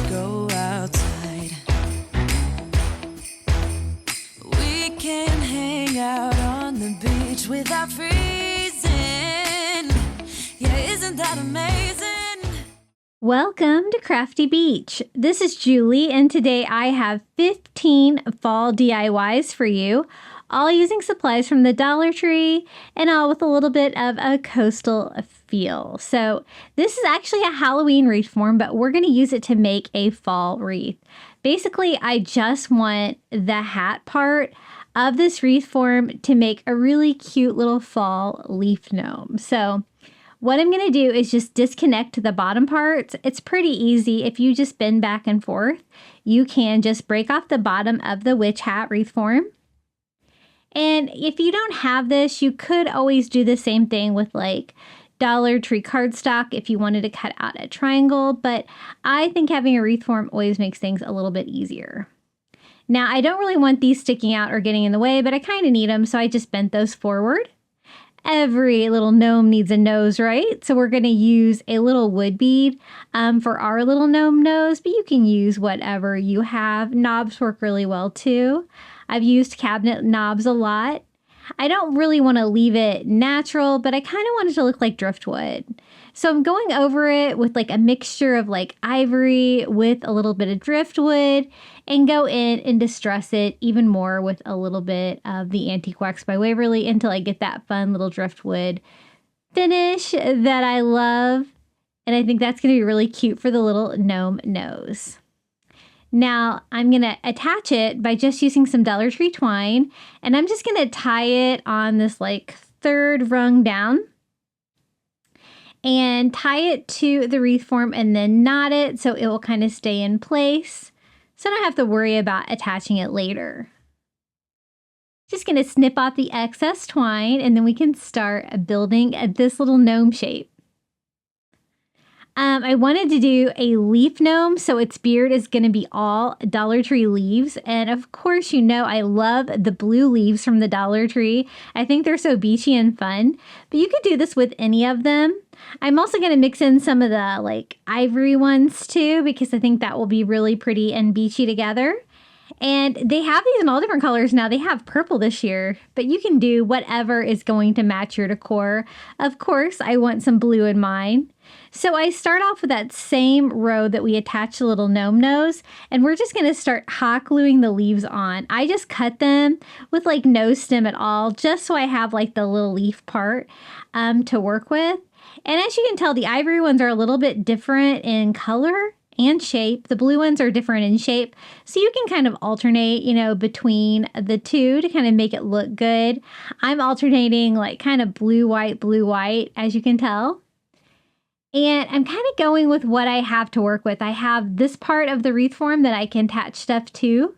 go outside. We can hang out on the beach without freezing. Yeah, isn't that amazing? Welcome to Crafty Beach. This is Julie, and today I have 15 fall DIYs for you, all using supplies from the Dollar Tree and all with a little bit of a coastal feel. So this is actually a Halloween wreath form, but we're going to use it to make a fall wreath. Basically, I just want the hat part of this wreath form to make a really cute little fall leaf gnome. So what I'm going to do is just disconnect the bottom parts. It's pretty easy. If you just bend back and forth, you can just break off the bottom of the witch hat wreath form. And if you don't have this, you could always do the same thing with like Dollar Tree cardstock if you wanted to cut out a triangle, but I think having a wreath form always makes things a little bit easier. Now, I don't really want these sticking out or getting in the way, but I kind of need them, so I just bent those forward. Every little gnome needs a nose, right? So we're going to use a little wood bead for our little gnome nose, but you can use whatever you have. Knobs work really well too. I've used cabinet knobs a lot. I don't really want to leave it natural, but I kind of want it to look like driftwood. So I'm going over it with like a mixture of like ivory with a little bit of driftwood and go in and distress it even more with a little bit of the Antique Wax by Waverly until I get that fun little driftwood finish that I love. And I think that's going to be really cute for the little gnome nose. Now I'm going to attach it by just using some Dollar Tree twine, and I'm just going to tie it on this like third rung down and tie it to the wreath form and then knot it so it will kind of stay in place so I don't have to worry about attaching it later. Just going to snip off the excess twine and then we can start building this little gnome shape. I wanted to do a leaf gnome, so its beard is going to be all Dollar Tree leaves. And of course, you know I love the blue leaves from the Dollar Tree. I think they're so beachy and fun. But you could do this with any of them. I'm also going to mix in some of the like ivory ones too, because I think that will be really pretty and beachy together. And they have these in all different colors now. They have purple this year, but you can do whatever is going to match your decor. Of course, I want some blue in mine. So I start off with that same row that we attached the little gnome nose, and we're just going to start hot gluing the leaves on. I just cut them with like no stem at all, just so I have like the little leaf part to work with. And as you can tell, the ivory ones are a little bit different in color and shape. The blue ones are different in shape, so you can kind of alternate, you know, between the two to kind of make it look good. I'm alternating like kind of blue, white, as you can tell. And I'm kind of going with what I have to work with. I have this part of the wreath form that I can attach stuff to.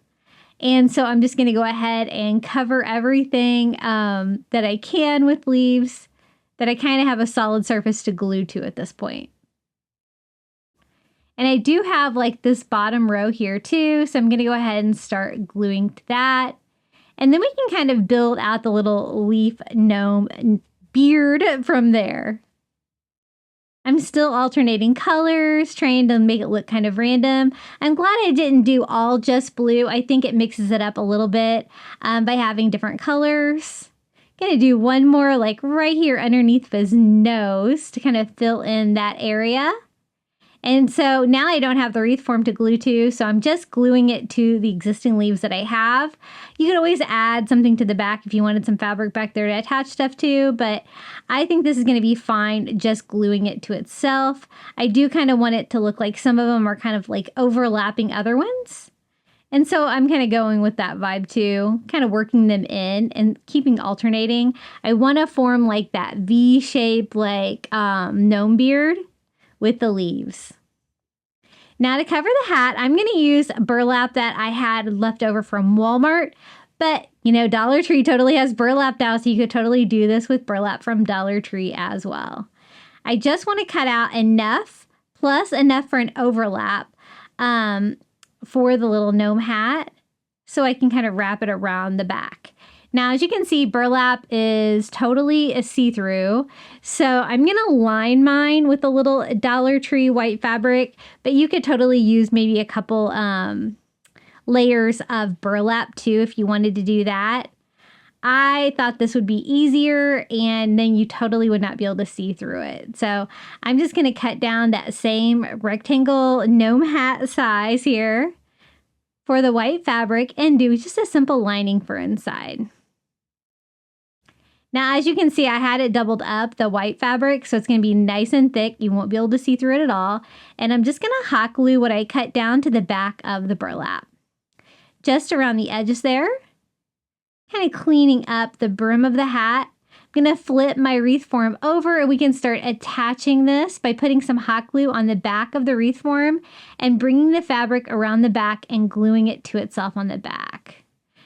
And so I'm just going to go ahead and cover everything that I can with leaves that I kind of have a solid surface to glue to at this point. And I do have like this bottom row here too. So I'm going to go ahead and start gluing to that. And then we can kind of build out the little leaf gnome beard from there. I'm still alternating colors, trying to make it look kind of random. I'm glad I didn't do all just blue. I think it mixes it up a little bit by having different colors. Gonna do one more like right here underneath his nose to kind of fill in that area. And so now I don't have the wreath form to glue to, so I'm just gluing it to the existing leaves that I have. You could always add something to the back if you wanted some fabric back there to attach stuff to, but I think this is going to be fine just gluing it to itself. I do kind of want it to look like some of them are kind of like overlapping other ones. And so I'm kind of going with that vibe too, kind of working them in and keeping alternating. I want to form like that V shape like gnome beard with the leaves. Now to cover the hat, I'm going to use burlap that I had left over from Walmart, but you know, Dollar Tree totally has burlap now, so you could totally do this with burlap from Dollar Tree as well. I just want to cut out enough, plus enough for an overlap for the little gnome hat, so I can kind of wrap it around the back. Now, as you can see, burlap is totally see-through. So I'm going to line mine with a little Dollar Tree white fabric, but you could totally use maybe a couple layers of burlap too if you wanted to do that. I thought this would be easier and then you totally would not be able to see through it. So I'm just going to cut down that same rectangle gnome hat size here for the white fabric and do just a simple lining for inside. Now, as you can see, I had it doubled up, the white fabric, so it's going to be nice and thick. You won't be able to see through it at all. And I'm just going to hot glue what I cut down to the back of the burlap. Just around the edges there. Kind of cleaning up the brim of the hat. I'm going to flip my wreath form over and we can start attaching this by putting some hot glue on the back of the wreath form and bringing the fabric around the back and gluing it to itself on the back.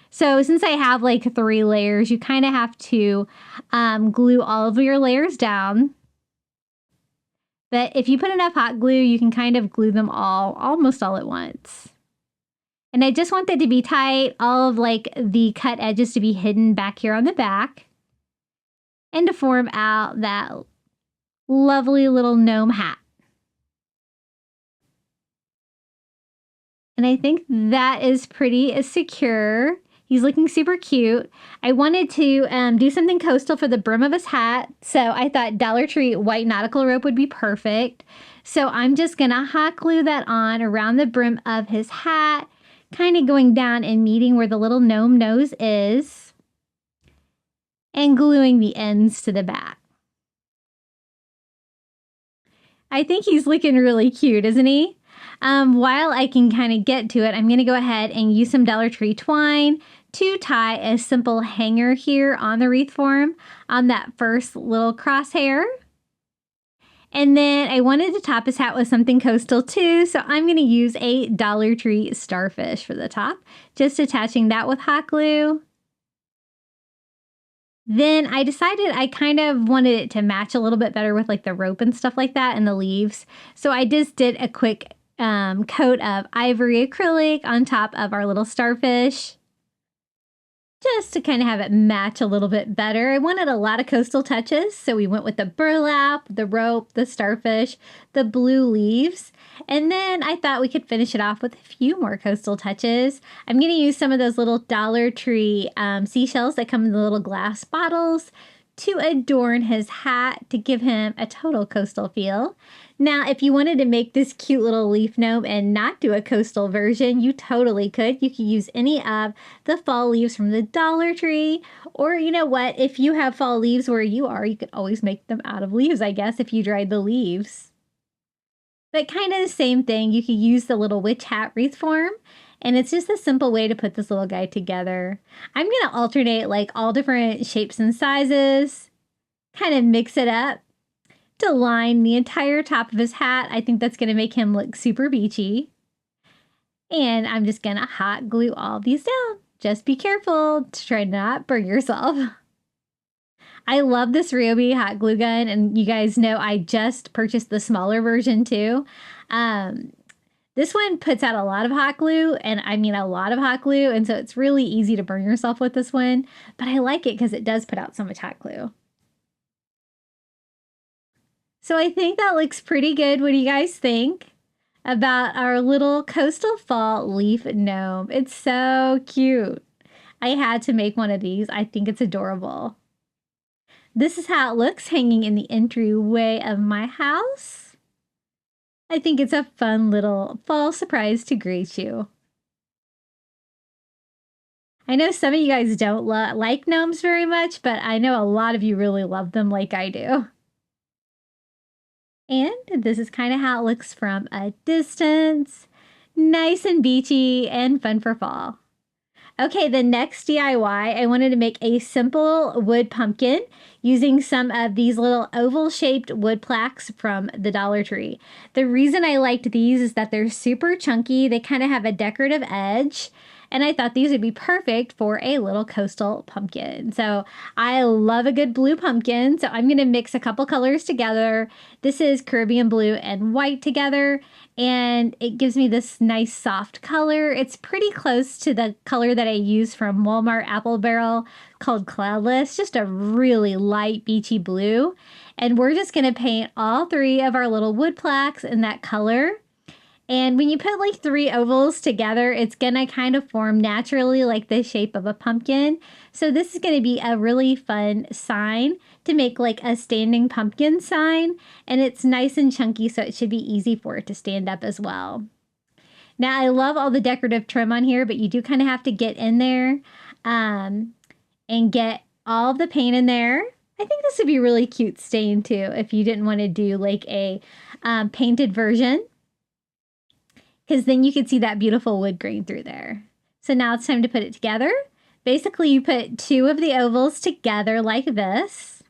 So since I have like 3 layers, you kind of have to glue all of your layers down. But if you put enough hot glue, you can kind of glue them almost all at once. And I just want that to be tight, all of like the cut edges to be hidden back here on the back. And to form out that lovely little gnome hat. And I think that is pretty secure. He's looking super cute. I wanted to do something coastal for the brim of his hat. So I thought Dollar Tree white nautical rope would be perfect. So I'm just going to hot glue that on around the brim of his hat. Kind of going down and meeting where the little gnome nose is. And gluing the ends to the back. I think he's looking really cute, isn't he? While I can kind of get to it, I'm going to go ahead and use some Dollar Tree twine to tie a simple hanger here on the wreath form on that first little crosshair. And then I wanted to top his hat with something coastal too, so I'm going to use a Dollar Tree starfish for the top, just attaching that with hot glue. Then I decided I kind of wanted it to match a little bit better with like the rope and stuff like that and the leaves. So I just did a quick coat of ivory acrylic on top of our little starfish. Just to kind of have it match a little bit better. I wanted a lot of coastal touches, so we went with the burlap, the rope, the starfish, the blue leaves, and then I thought we could finish it off with a few more coastal touches. I'm going to use some of those little Dollar Tree seashells that come in the little glass bottles to adorn his hat to give him a total coastal feel. Now, if you wanted to make this cute little leaf gnome and not do a coastal version, you totally could. You could use any of the fall leaves from the Dollar Tree. Or you know what? If you have fall leaves where you are, you could always make them out of leaves, I guess, if you dried the leaves. But kind of the same thing. You could use the little witch hat wreath form. And it's just a simple way to put this little guy together. I'm going to alternate like all different shapes and sizes. Kind of mix it up to line the entire top of his hat. I think that's going to make him look super beachy. And I'm just going to hot glue all these down. Just be careful to try not to burn yourself. I love this Ryobi hot glue gun. And you guys know I just purchased the smaller version too. This one puts out a lot of hot glue, and I mean a lot of hot glue, and so it's really easy to burn yourself with this one. But I like it because it does put out so much hot glue. So I think that looks pretty good. What do you guys think about our little coastal fall leaf gnome? It's so cute. I had to make one of these. I think it's adorable. This is how it looks hanging in the entryway of my house. I think it's a fun little fall surprise to greet you. I know some of you guys don't like gnomes very much, but I know a lot of you really love them like I do. And this is kind of how it looks from a distance. Nice and beachy and fun for fall. Okay, the next DIY, I wanted to make a simple wood pumpkin using some of these little oval-shaped wood plaques from the Dollar Tree. The reason I liked these is that they're super chunky. They kind of have a decorative edge. And I thought these would be perfect for a little coastal pumpkin. So I love a good blue pumpkin. So I'm going to mix a couple colors together. This is Caribbean blue and white together. And it gives me this nice soft color. It's pretty close to the color that I use from Walmart Apple Barrel called Cloudless. Just a really light beachy blue. And we're just going to paint all 3 of our little wood plaques in that color. And when you put like 3 ovals together, it's going to kind of form naturally like the shape of a pumpkin. So this is going to be a really fun sign to make like a standing pumpkin sign. And it's nice and chunky, so it should be easy for it to stand up as well. Now, I love all the decorative trim on here, but you do kind of have to get in there and get all of the paint in there. I think this would be really cute stain too if you didn't want to do like a painted version, because then you could see that beautiful wood grain through there. So now it's time to put it together. Basically, you put 2 of the ovals together like this.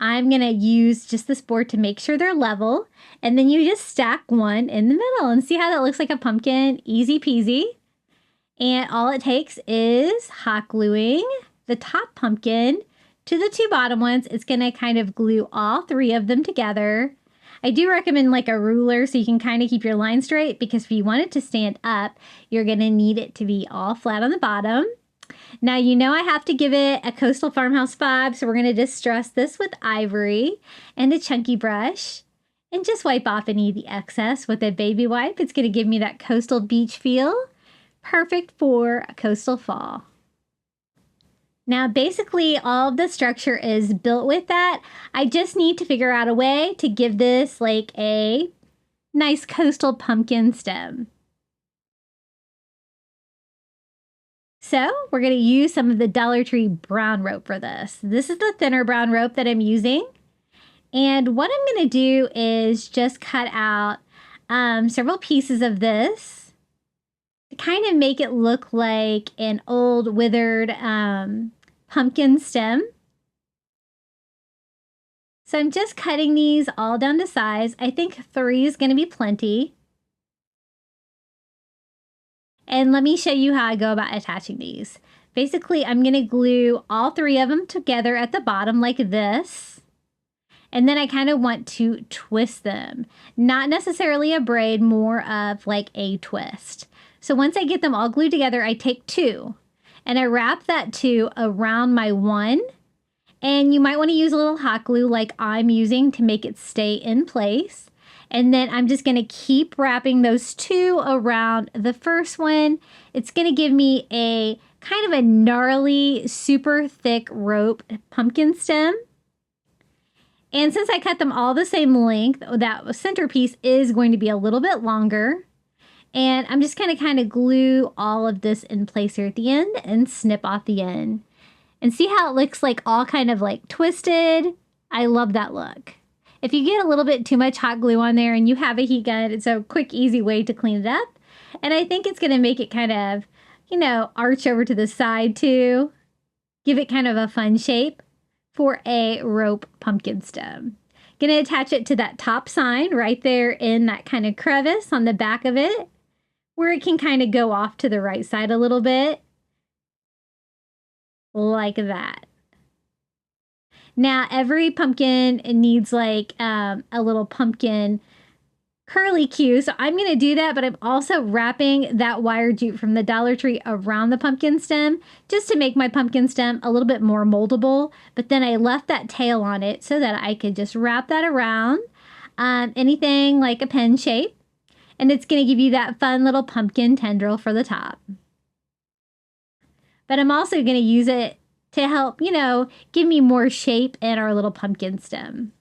I'm going to use just this board to make sure they're level. And then you just stack one in the middle and see how that looks like a pumpkin. Easy peasy. And all it takes is hot gluing the top pumpkin to the 2 bottom ones. It's going to kind of glue all 3 of them together. I do recommend like a ruler so you can kind of keep your line straight, because if you want it to stand up, you're going to need it to be all flat on the bottom. Now, you know I have to give it a coastal farmhouse vibe, so we're going to distress this with ivory and a chunky brush and just wipe off any of the excess with a baby wipe. It's going to give me that coastal beach feel, perfect for a coastal fall. Now, basically, all of the structure is built with that. I just need to figure out a way to give this like a nice coastal pumpkin stem. So we're going to use some of the Dollar Tree brown rope for this. This is the thinner brown rope that I'm using. And what I'm going to do is just cut out several pieces of this to kind of make it look like an old withered pumpkin stem. So I'm just cutting these all down to size. I think 3 is going to be plenty. And let me show you how I go about attaching these. Basically, I'm going to glue all 3 of them together at the bottom like this. And then I kind of want to twist them. Not necessarily a braid, more of like a twist. So once I get them all glued together, I take 2. And I wrap that 2 around my 1. And you might want to use a little hot glue like I'm using to make it stay in place. And then I'm just going to keep wrapping those 2 around the first one. It's going to give me a kind of a gnarly, super thick rope pumpkin stem. And since I cut them all the same length, that centerpiece is going to be a little bit longer. And I'm just going to kind of glue all of this in place here at the end and snip off the end. And see how it looks like all kind of like twisted? I love that look. If you get a little bit too much hot glue on there and you have a heat gun, it's a quick, easy way to clean it up. And I think it's going to make it kind of, you know, arch over to the side too. Give it kind of a fun shape for a rope pumpkin stem. Going to attach it to that top sign right there in that kind of crevice on the back of it, where it can kind of go off to the right side a little bit, like that. Now, every pumpkin needs like a little pumpkin curly cue, so I'm going to do that, but I'm also wrapping that wire jute from the Dollar Tree around the pumpkin stem just to make my pumpkin stem a little bit more moldable, but then I left that tail on it so that I could just wrap that around anything like a pen shape. And it's going to give you that fun little pumpkin tendril for the top. But I'm also going to use it to help, you know, give me more shape in our little pumpkin stem.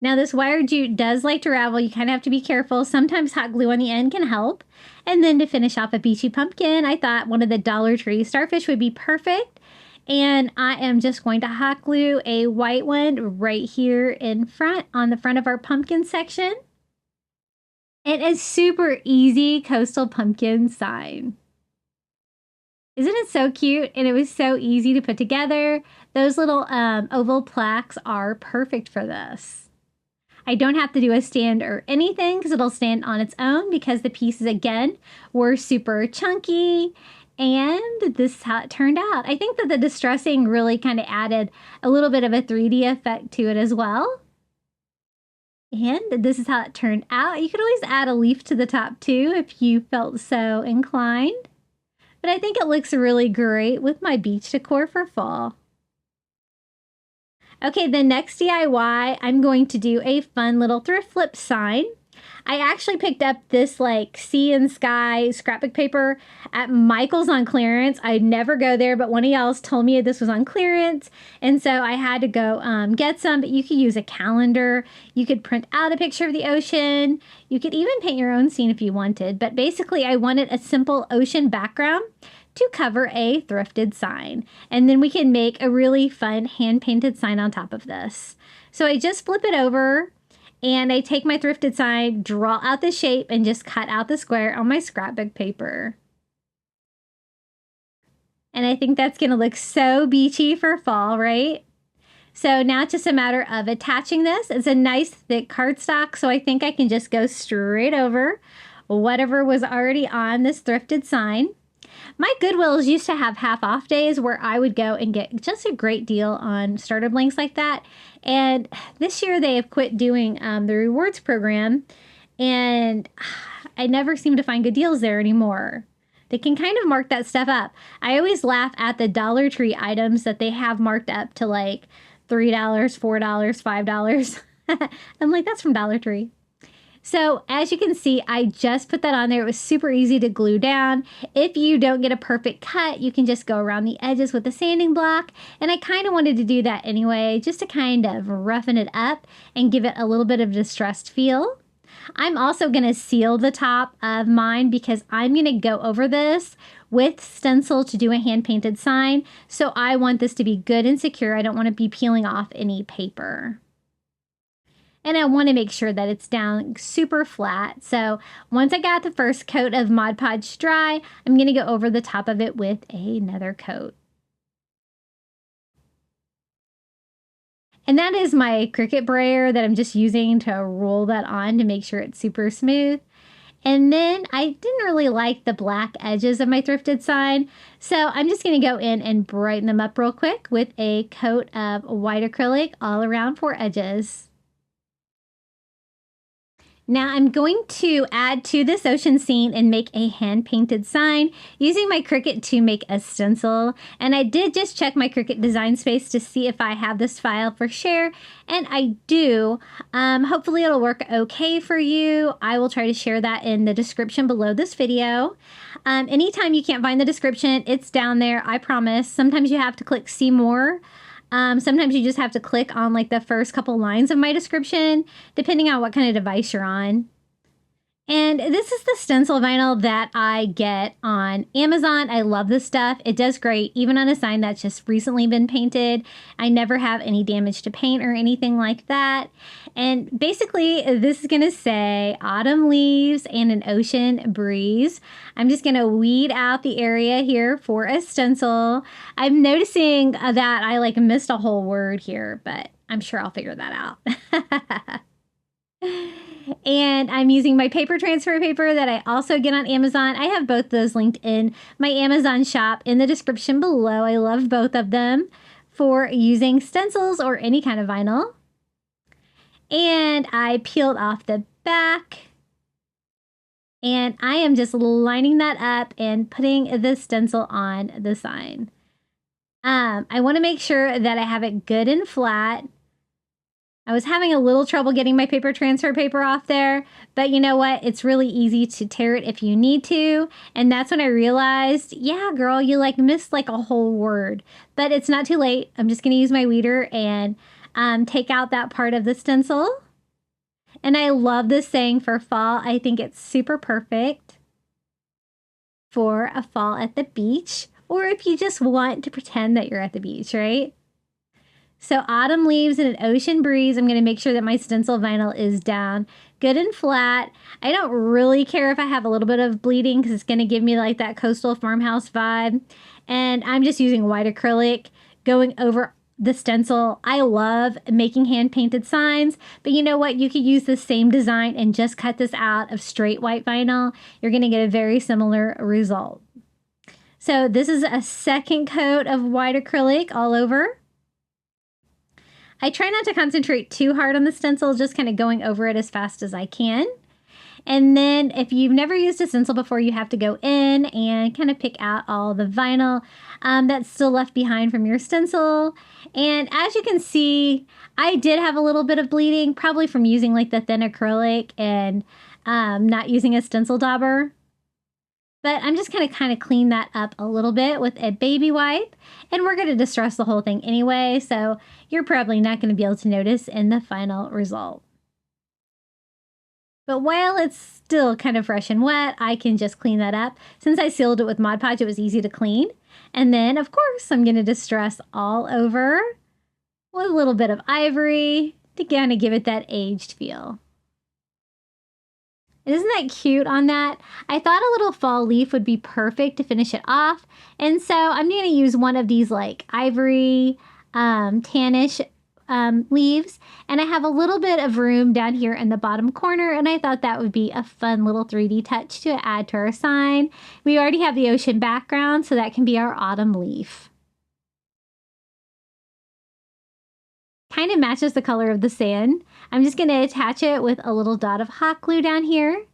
Now this wire jute does like to ravel. You kind of have to be careful. Sometimes hot glue on the end can help. And then to finish off a beachy pumpkin, I thought one of the Dollar Tree starfish would be perfect. And I am just going to hot glue a white one right here in front, on the front of our pumpkin section. It is super easy coastal pumpkin sign. Isn't it so cute? And it was so easy to put together. Those little oval plaques are perfect for this. I don't have to do a stand or anything because it'll stand on its own because the pieces, again, were super chunky. And this is how it turned out. I think that the distressing really kind of added a little bit of a 3D effect to it as well. And this is how it turned out. You could always add a leaf to the top too if you felt so inclined. But I think it looks really great with my beach decor for fall. Okay, the next DIY, I'm going to do a fun little thrift flip sign. I actually picked up this like sea and sky scrapbook paper at Michael's on clearance. I never go there, but one of y'all told me this was on clearance. And so I had to go get some, but you could use a calendar. You could print out a picture of the ocean. You could even paint your own scene if you wanted. But basically I wanted a simple ocean background to cover a thrifted sign. And then we can make a really fun hand-painted sign on top of this. So I just flip it over and I take my thrifted sign, draw out the shape, and just cut out the square on my scrapbook paper. And I think that's gonna look so beachy for fall, right? So now it's just a matter of attaching this. It's a nice thick cardstock, so I think I can just go straight over whatever was already on this thrifted sign. My Goodwills used to have half off days where I would go and get just a great deal on starter blanks like that. And this year they have quit doing the rewards program, and I never seem to find good deals there anymore. They can kind of mark that stuff up. I always laugh at the Dollar Tree items that they have marked up to like $3, $4, $5. I'm like, that's from Dollar Tree. So as you can see, I just put that on there. It was super easy to glue down. If you don't get a perfect cut, you can just go around the edges with a sanding block. And I kind of wanted to do that anyway, just to kind of roughen it up and give it a little bit of distressed feel. I'm also going to seal the top of mine because I'm going to go over this with stencil to do a hand-painted sign. So I want this to be good and secure. I don't want to be peeling off any paper. And I want to make sure that it's down super flat. So once I got the first coat of Mod Podge dry, I'm going to go over the top of it with another coat. And that is my Cricut brayer that I'm just using to roll that on to make sure it's super smooth. And then I didn't really like the black edges of my thrifted sign, so I'm just going to go in and brighten them up real quick with a coat of white acrylic all around for edges. Now I'm going to add to this ocean scene and make a hand-painted sign using my Cricut to make a stencil. And I did just check my Cricut design space to see if I have this file for share, and I do. Hopefully it'll work okay for you. I will try to share that in the description below this video. Anytime you can't find the description, it's down there, I promise. Sometimes you have to click see more. Sometimes you just have to click on like the first couple lines of my description, depending on what kind of device you're on. And this is the stencil vinyl that I get on Amazon. I love this stuff. It does great, even on a sign that's just recently been painted. I never have any damage to paint or anything like that. And basically, this is going to say autumn leaves and an ocean breeze. I'm just going to weed out the area here for a stencil. I'm noticing that I like missed a whole word here, but I'm sure I'll figure that out. And I'm using my paper transfer paper that I also get on Amazon. I have both those linked in my Amazon shop in the description below. I love both of them for using stencils or any kind of vinyl. And I peeled off the back. And I am just lining that up and putting the stencil on the sign. I want to make sure that I have it good and flat. I was having a little trouble getting my paper transfer paper off there, but you know what? It's really easy to tear it if you need to. And that's when I realized, yeah, girl, you like missed like a whole word, but it's not too late. I'm just going to use my weeder and take out that part of the stencil. And I love this saying for fall. I think it's super perfect for a fall at the beach, or if you just want to pretend that you're at the beach, right? So autumn leaves and an ocean breeze. I'm going to make sure that my stencil vinyl is down good and flat. I don't really care if I have a little bit of bleeding because it's going to give me like that coastal farmhouse vibe. And I'm just using white acrylic, going over the stencil. I love making hand-painted signs, but you know what? You could use the same design and just cut this out of straight white vinyl. You're going to get a very similar result. So this is a second coat of white acrylic all over. I try not to concentrate too hard on the stencil, just kind of going over it as fast as I can. And then if you've never used a stencil before, you have to go in and kind of pick out all the vinyl that's still left behind from your stencil. And as you can see, I did have a little bit of bleeding, probably from using like the thin acrylic and not using a stencil dauber. But I'm just going to kind of clean that up a little bit with a baby wipe. And we're going to distress the whole thing anyway, so you're probably not going to be able to notice in the final result. But while it's still kind of fresh and wet, I can just clean that up. Since I sealed it with Mod Podge, it was easy to clean. And then, of course, I'm going to distress all over with a little bit of ivory to kind of give it that aged feel. Isn't that cute on that? I thought a little fall leaf would be perfect to finish it off. And so I'm going to use one of these like ivory tannish leaves. And I have a little bit of room down here in the bottom corner. And I thought that would be a fun little 3D touch to add to our sign. We already have the ocean background, so that can be our autumn leaf. Kind of matches the color of the sand. I'm just going to attach it with a little dot of hot glue down here.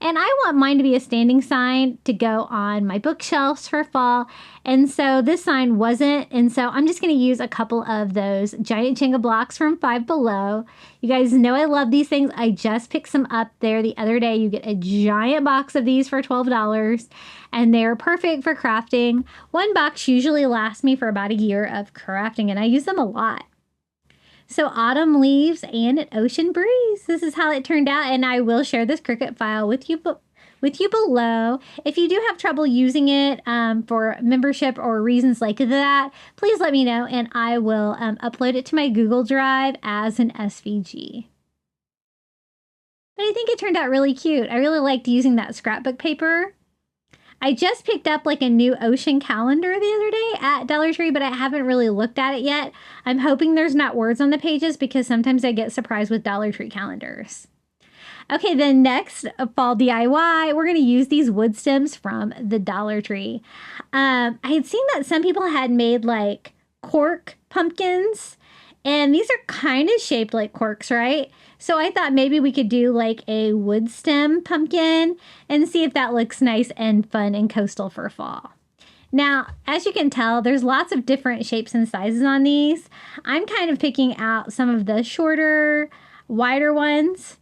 And I want mine to be a standing sign to go on my bookshelves for fall. And so this sign wasn't. And so I'm just going to use a couple of those giant Jenga blocks from Five Below. You guys know I love these things. I just picked some up there the other day. You get a giant box of these for $12. And they're perfect for crafting. One box usually lasts me for about a year of crafting. And I use them a lot. So autumn leaves and an ocean breeze. This is how it turned out, and I will share this Cricut file with you below. If you do have trouble using it for membership or reasons like that, please let me know, and I will upload it to my Google Drive as an SVG. But I think it turned out really cute. I really liked using that scrapbook paper. I just picked up like a new ocean calendar the other day at Dollar Tree, but I haven't really looked at it yet. I'm hoping there's not words on the pages because sometimes I get surprised with Dollar Tree calendars. Okay, then next fall DIY, we're going to use these wood stems from the Dollar Tree. I had seen that some people had made like cork pumpkins, and these are kind of shaped like corks, right? So I thought maybe we could do like a wood stem pumpkin and see if that looks nice and fun and coastal for fall. Now, as you can tell, there's lots of different shapes and sizes on these. I'm kind of picking out some of the shorter, wider ones.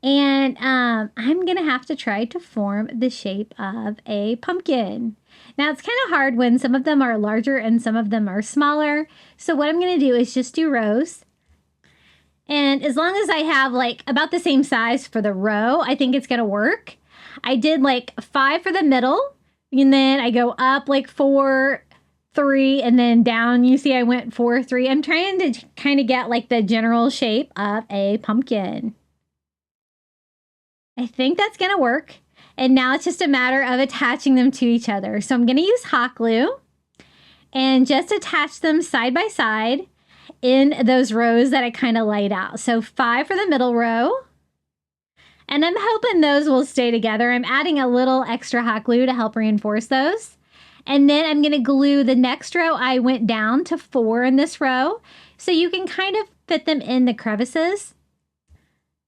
And I'm going to have to try to form the shape of a pumpkin. Now, it's kind of hard when some of them are larger and some of them are smaller. So what I'm going to do is just do rows. And as long as I have like about the same size for the row, I think it's going to work. I did like 5 for the middle, and then I go up like 4, 3, and then down. You see I went 4, 3. I'm trying to kind of get like the general shape of a pumpkin. I think that's going to work. And now it's just a matter of attaching them to each other. So I'm going to use hot glue and just attach them side by side in those rows that I kind of laid out. So 5 for the middle row. And I'm hoping those will stay together. I'm adding a little extra hot glue to help reinforce those. And then I'm going to glue the next row. I went down to 4 in this row. So you can kind of fit them in the crevices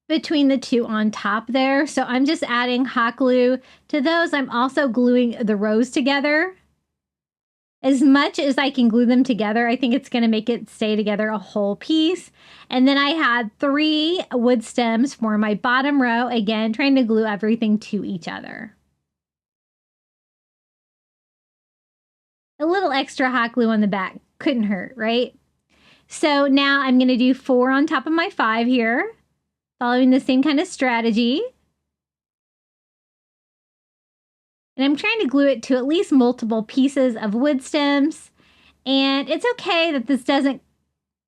between the 2 on top there. So I'm just adding hot glue to those. I'm also gluing the rows together. As much as I can glue them together, I think it's going to make it stay together a whole piece. And then I had 3 wood stems for my bottom row. Again, trying to glue everything to each other. A little extra hot glue on the back couldn't hurt, right? So now I'm going to do 4 on top of my 5 here, following the same kind of strategy. And I'm trying to glue it to at least multiple pieces of wood stems. And it's okay that this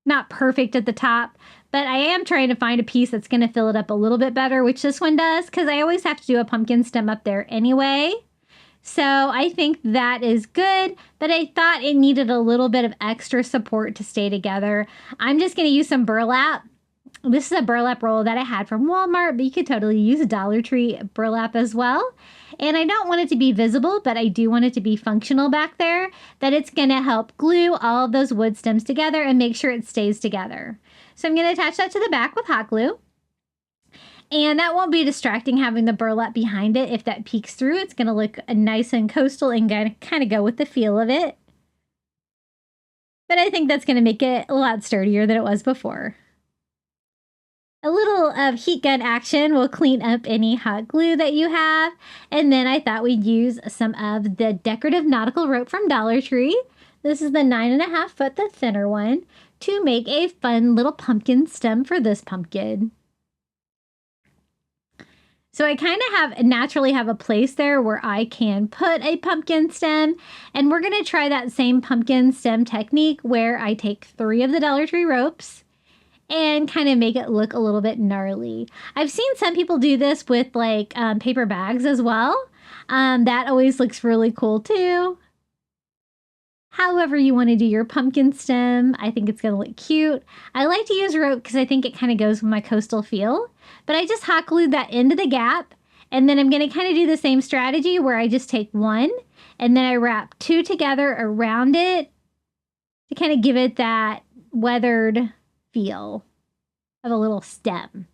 not perfect at the top, but I am trying to find a piece that's going to fill it up a little bit better, which this one does, because I always have to do a pumpkin stem up there anyway. So I think that is good, but I thought it needed a little bit of extra support to stay together. I'm just going to use some burlap. This is a burlap roll that I had from Walmart, but you could totally use a Dollar Tree burlap as well. And I don't want it to be visible, but I do want it to be functional back there, that it's going to help glue all of those wood stems together and make sure it stays together. So I'm going to attach that to the back with hot glue. And that won't be distracting having the burlap behind it. If that peeks through, it's going to look nice and coastal and kind of go with the feel of it. But I think that's going to make it a lot sturdier than it was before. A little of heat gun action will clean up any hot glue that you have. And then I thought we'd use some of the decorative nautical rope from Dollar Tree. This is the 9.5 foot, the thinner one, to make a fun little pumpkin stem for this pumpkin. So I kind of naturally have a place there where I can put a pumpkin stem, and we're going to try that same pumpkin stem technique where I take 3 of the Dollar Tree ropes and kind of make it look a little bit gnarly. I've seen some people do this with like paper bags as well. That always looks really cool too. However you want to do your pumpkin stem, I think it's going to look cute. I like to use rope because I think it kind of goes with my coastal feel. But I just hot glued that into the gap. And then I'm going to kind of do the same strategy where I just take 1 and then I wrap 2 together around it to kind of give it that weathered feel of a little stem.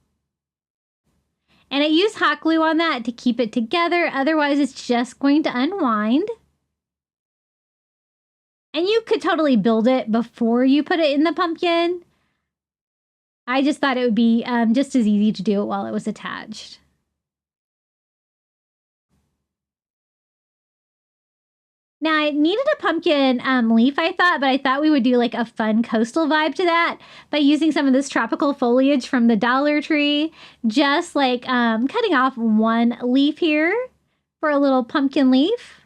And I use hot glue on that to keep it together. Otherwise, it's just going to unwind. And you could totally build it before you put it in the pumpkin. I just thought it would be just as easy to do it while it was attached. Now, I needed a pumpkin leaf, I thought, but I thought we would do like a fun coastal vibe to that by using some of this tropical foliage from the Dollar Tree. Just like cutting off 1 leaf here for a little pumpkin leaf.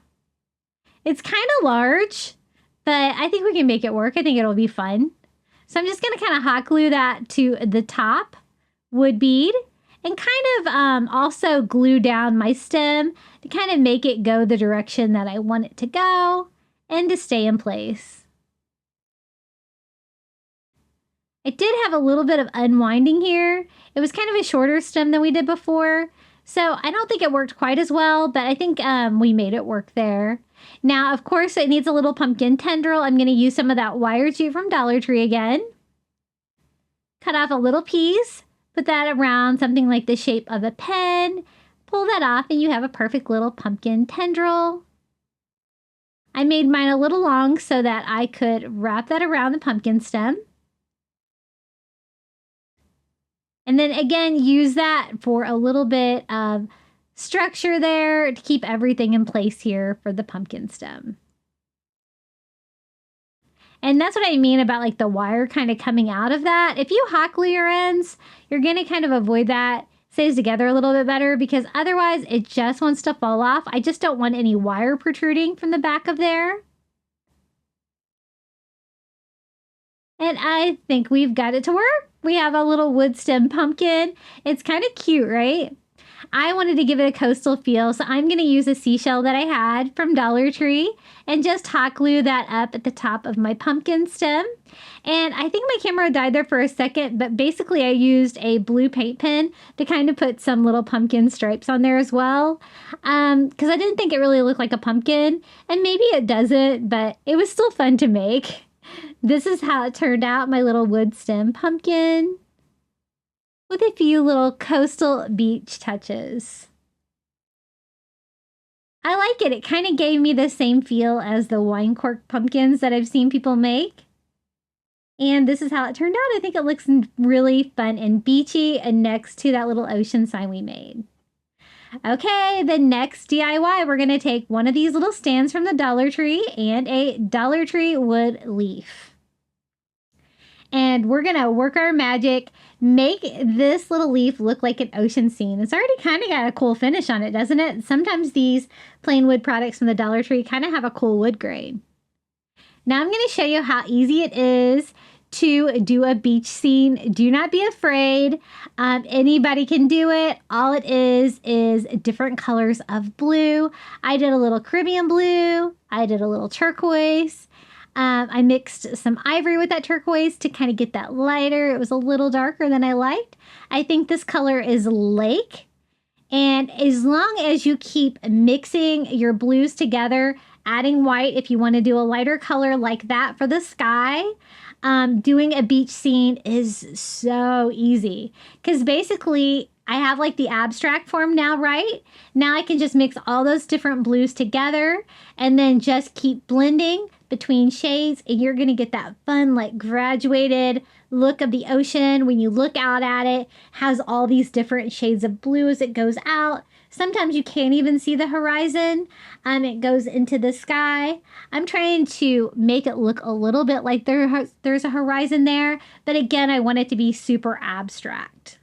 It's kind of large, but I think we can make it work. I think it'll be fun. So I'm just going to kind of hot glue that to the top wood bead and kind of also glue down my stem to kind of make it go the direction that I want it to go and to stay in place. I did have a little bit of unwinding here. It was kind of a shorter stem than we did before, so I don't think it worked quite as well, but I think we made it work there. Now, of course, it needs a little pumpkin tendril. I'm going to use some of that wire jute from Dollar Tree again. Cut off a little piece, put that around something like the shape of a pen, pull that off, and you have a perfect little pumpkin tendril. I made mine a little long so that I could wrap that around the pumpkin stem. And then again, use that for a little bit of structure there to keep everything in place here for the pumpkin stem. And that's what I mean about like the wire kind of coming out of that. If you hot glue your ends, you're going to kind of avoid that. Stays together a little bit better because otherwise it just wants to fall off. I just don't want any wire protruding from the back of there. And I think we've got it to work. We have a little wood stem pumpkin. It's kind of cute, right? I wanted to give it a coastal feel, so I'm going to use a seashell that I had from Dollar Tree and just hot glue that up at the top of my pumpkin stem. And I think my camera died there for a second, but basically I used a blue paint pen to kind of put some little pumpkin stripes on there as well, because I didn't think it really looked like a pumpkin, and maybe it doesn't, but it was still fun to make. This is how it turned out, my little wood stem pumpkin, with a few little coastal beach touches. I like it. It kind of gave me the same feel as the wine cork pumpkins that I've seen people make. And this is how it turned out. I think it looks really fun and beachy and next to that little ocean sign we made. Okay, the next DIY, we're going to take one of these little stands from the Dollar Tree and a Dollar Tree wood leaf. And we're going to work our magic, make this little leaf look like an ocean scene. It's already kind of got a cool finish on it, doesn't it? Sometimes these plain wood products from the Dollar Tree kind of have a cool wood grain. Now I'm going to show you how easy it is to do a beach scene. Do not be afraid. Anybody can do it. All it is different colors of blue. I did a little Caribbean blue. I did a little turquoise. I mixed some ivory with that turquoise to kind of get that lighter. It was a little darker than I liked. I think this color is lake. And as long as you keep mixing your blues together, adding white if you want to do a lighter color like that for the sky, doing a beach scene is so easy. Because basically, I have like the abstract form now, right? Now I can just mix all those different blues together and then just keep blending between shades, and you're going to get that fun, like graduated look of the ocean. When you look out at it, has all these different shades of blue as it goes out. Sometimes you can't even see the horizon. It goes into the sky. I'm trying to make it look a little bit like there's a horizon there, but again, I want it to be super abstract.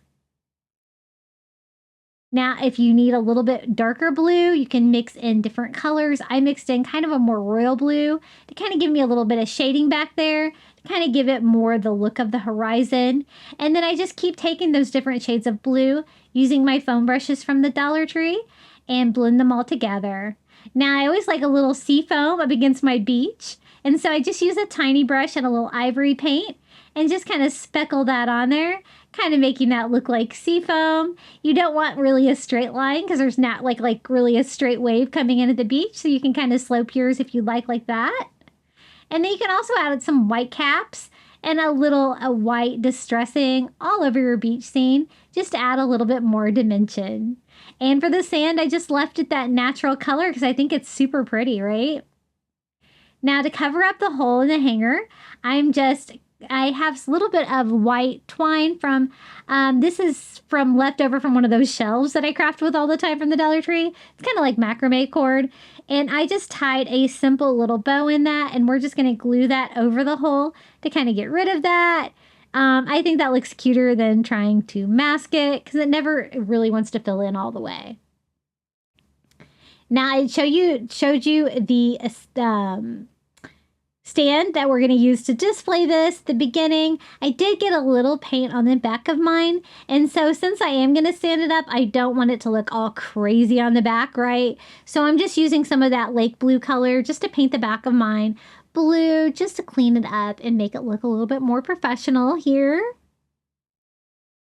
Now, if you need a little bit darker blue, you can mix in different colors. I mixed in kind of a more royal blue to kind of give me a little bit of shading back there, to kind of give it more the look of the horizon. And then I just keep taking those different shades of blue, using my foam brushes from the Dollar Tree, and blend them all together. Now, I always like a little sea foam up against my beach, and so I just use a tiny brush and a little ivory paint and just kind of speckle that on there, kind of making that look like sea foam. You don't want really a straight line because there's not like really a straight wave coming in at the beach, so you can kind of slope yours if you like that. And then you can also add some white caps and a white distressing all over your beach scene, just to add a little bit more dimension. And for the sand, I just left it that natural color because I think it's super pretty, right? Now, to cover up the hole in the hanger, I have a little bit of white twine from, this is from leftover from one of those shelves that I craft with all the time from the Dollar Tree. It's kind of like macrame cord. And I just tied a simple little bow in that, and we're just going to glue that over the hole to kind of get rid of that. I think that looks cuter than trying to mask it because it never really wants to fill in all the way. Now, I showed you the stand that we're going to use to display this. The beginning, I did get a little paint on the back of mine, and so since I am going to stand it up, I don't want it to look all crazy on the back, right? So I'm just using some of that lake blue color just to paint the back of mine blue, just to clean it up and make it look a little bit more professional here.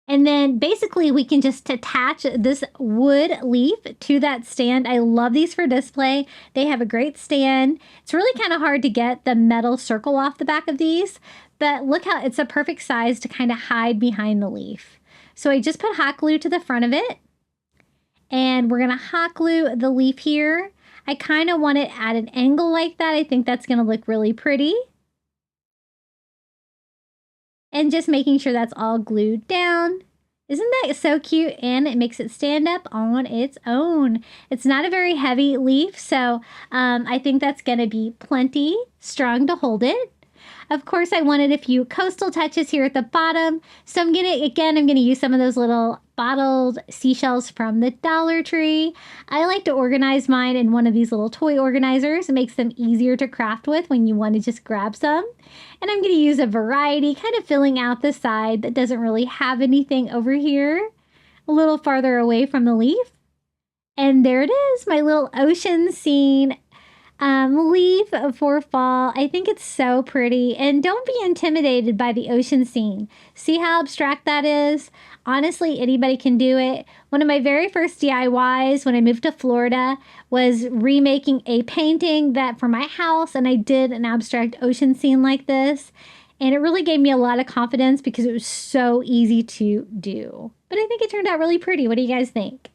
And then basically we can just attach this wood leaf to that stand. I love these for display. They have a great stand. It's really kind of hard to get the metal circle off the back of these, but look how it's a perfect size to kind of hide behind the leaf. So I just put hot glue to the front of it, and we're gonna hot glue the leaf here. I kind of want it at an angle like that. I think that's gonna look really pretty. And just making sure that's all glued down. Isn't that so cute? And it makes it stand up on its own. It's not a very heavy leaf, so I think that's going to be plenty strong to hold it. Of course, I wanted a few coastal touches here at the bottom. So I'm going to use some of those little bottled seashells from the Dollar Tree. I like to organize mine in one of these little toy organizers. It makes them easier to craft with when you want to just grab some. And I'm going to use a variety, kind of filling out the side that doesn't really have anything over here, a little farther away from the leaf. And there it is, my little ocean scene leaf for fall. I think it's so pretty, and don't be intimidated by the ocean scene. See how abstract that is? Honestly, anybody can do it. One of my very first DIYs when I moved to Florida was remaking a painting that for my house, and I did an abstract ocean scene like this, and it really gave me a lot of confidence because it was so easy to do. But I think it turned out really pretty. What do you guys think?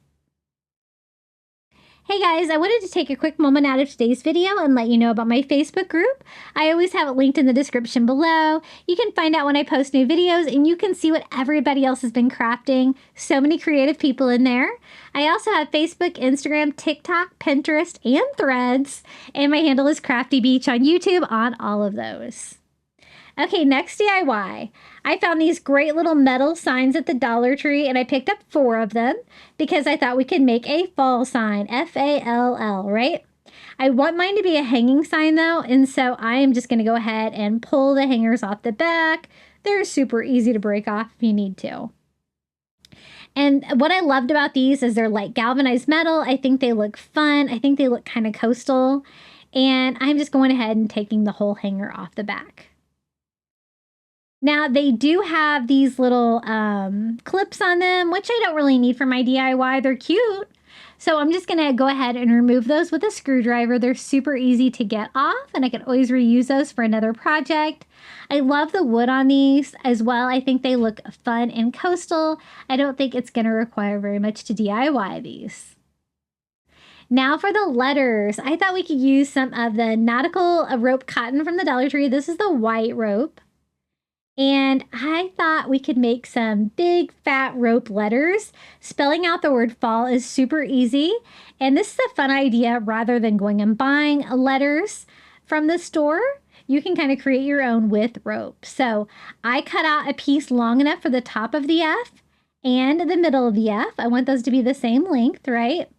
Hey guys, I wanted to take a quick moment out of today's video and let you know about my Facebook group. I always have it linked in the description below. You can find out when I post new videos, and you can see what everybody else has been crafting. So many creative people in there. I also have Facebook, Instagram, TikTok, Pinterest, and Threads. And my handle is Crafty Beach on YouTube on all of those. Okay, next DIY. I found these great little metal signs at the Dollar Tree, and I picked up 4 of them because I thought we could make a fall sign, F-A-L-L, right? I want mine to be a hanging sign though, and so I am just going to go ahead and pull the hangers off the back. They're super easy to break off if you need to. And what I loved about these is they're like galvanized metal. I think they look fun. I think they look kind of coastal. And I'm just going ahead and taking the whole hanger off the back. Now, they do have these little clips on them, which I don't really need for my DIY. They're cute. So I'm just going to go ahead and remove those with a screwdriver. They're super easy to get off, and I can always reuse those for another project. I love the wood on these as well. I think they look fun and coastal. I don't think it's going to require very much to DIY these. Now for the letters. I thought we could use some of the nautical rope cotton from the Dollar Tree. This is the white rope. And I thought we could make some big fat rope letters. Spelling out the word fall is super easy. And this is a fun idea. Rather than going and buying letters from the store, you can kind of create your own with rope. So I cut out a piece long enough for the top of the F and the middle of the F. I want those to be the same length, right?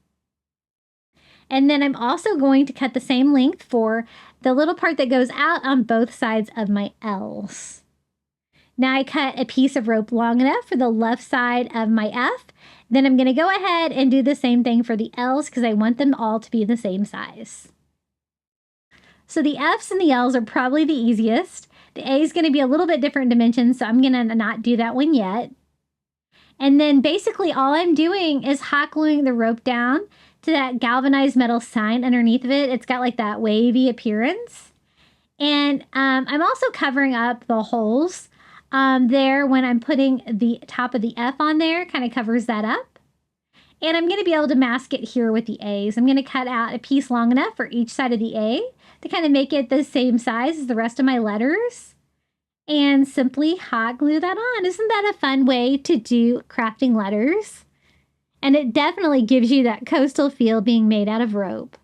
And then I'm also going to cut the same length for the little part that goes out on both sides of my L's. Now I cut a piece of rope long enough for the left side of my F. Then I'm going to go ahead and do the same thing for the L's because I want them all to be the same size. So the F's and the L's are probably the easiest. The A is going to be a little bit different dimensions, so I'm going to not do that one yet. And then basically all I'm doing is hot gluing the rope down to that galvanized metal sign underneath of it. It's got like that wavy appearance. And I'm also covering up the holes there when I'm putting the top of the F on there, kind of covers that up. And I'm going to be able to mask it here with the A's. I'm going to cut out a piece long enough for each side of the A to kind of make it the same size as the rest of my letters. And simply hot glue that on. Isn't that a fun way to do crafting letters? And it definitely gives you that coastal feel being made out of rope.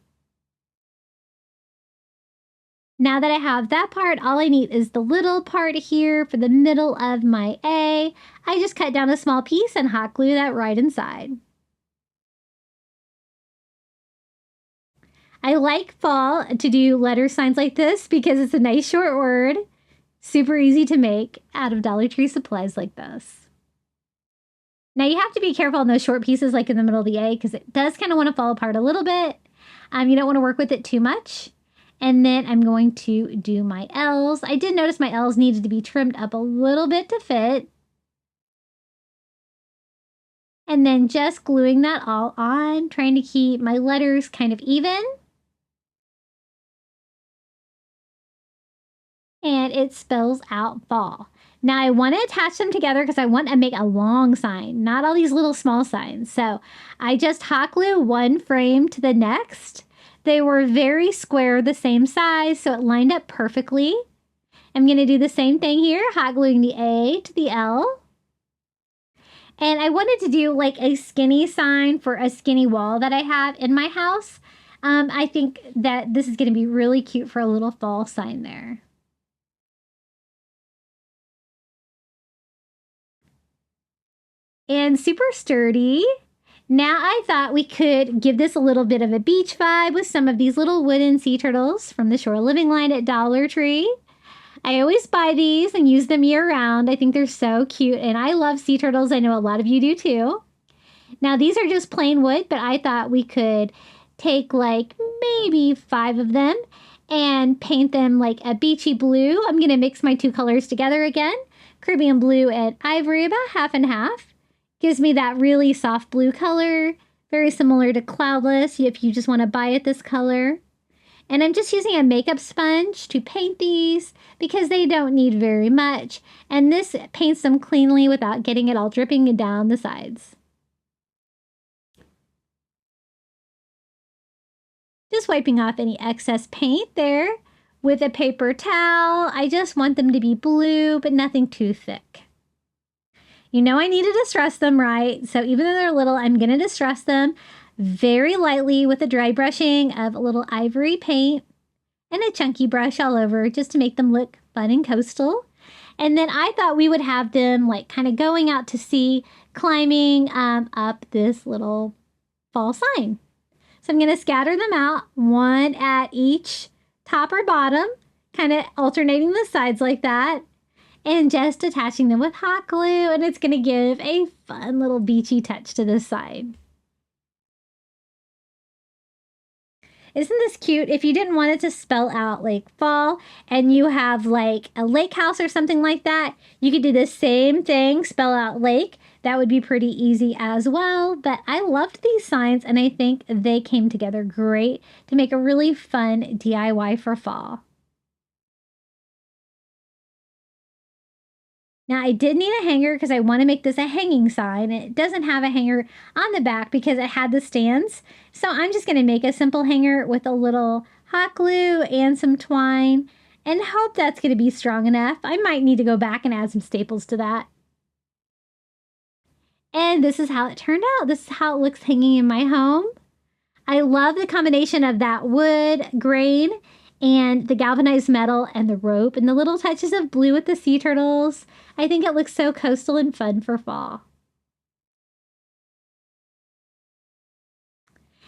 Now that I have that part, all I need is the little part here for the middle of my A. I just cut down a small piece and hot glue that right inside. I like fall to do letter signs like this because it's a nice short word, super easy to make out of Dollar Tree supplies like this. Now you have to be careful on those short pieces like in the middle of the A because it does kind of want to fall apart a little bit. You don't want to work with it too much. And then I'm going to do my L's. I did notice my L's needed to be trimmed up a little bit to fit. And then just gluing that all on, trying to keep my letters kind of even. And it spells out fall. Now I want to attach them together because I want to make a long sign, not all these little small signs. So I just hot glue one frame to the next. They were very square, the same size, so it lined up perfectly. I'm going to do the same thing here, hot gluing the A to the L. And I wanted to do like a skinny sign for a skinny wall that I have in my house. I think that this is going to be really cute for a little fall sign there. And super sturdy. Now I thought we could give this a little bit of a beach vibe with some of these little wooden sea turtles from the Shore Living line at Dollar Tree. I always buy these and use them year round. I think they're so cute and I love sea turtles. I know a lot of you do too. Now these are just plain wood, but I thought we could take like maybe 5 of them and paint them like a beachy blue. I'm going to mix my 2 colors together again. Caribbean blue and ivory, about half and half. Gives me that really soft blue color, very similar to Cloudless if you just want to buy it this color. And I'm just using a makeup sponge to paint these because they don't need very much. And this paints them cleanly without getting it all dripping down the sides. Just wiping off any excess paint there with a paper towel. I just want them to be blue, but nothing too thick. You know I need to distress them, right? So even though they're little, I'm going to distress them very lightly with a dry brushing of a little ivory paint and a chunky brush all over just to make them look fun and coastal. And then I thought we would have them like kind of going out to sea, climbing up this little fall sign. So So I'm going to scatter them out, one at each top or bottom, kind of alternating the sides like that, and just attaching them with hot glue, and it's going to give a fun little beachy touch to this side. Isn't this cute? If you didn't want it to spell out like fall and you have like a lake house or something like that, you could do the same thing, spell out lake. That would be pretty easy as well. But I loved these signs and I think they came together great to make a really fun DIY for fall. Now I did need a hanger because I want to make this a hanging sign. It doesn't have a hanger on the back because it had the stands. So I'm just going to make a simple hanger with a little hot glue and some twine and hope that's going to be strong enough. I might need to go back and add some staples to that. And this is how it turned out. This is how it looks hanging in my home. I love the combination of that wood grain and the galvanized metal and the rope and the little touches of blue with the sea turtles. I think it looks so coastal and fun for fall.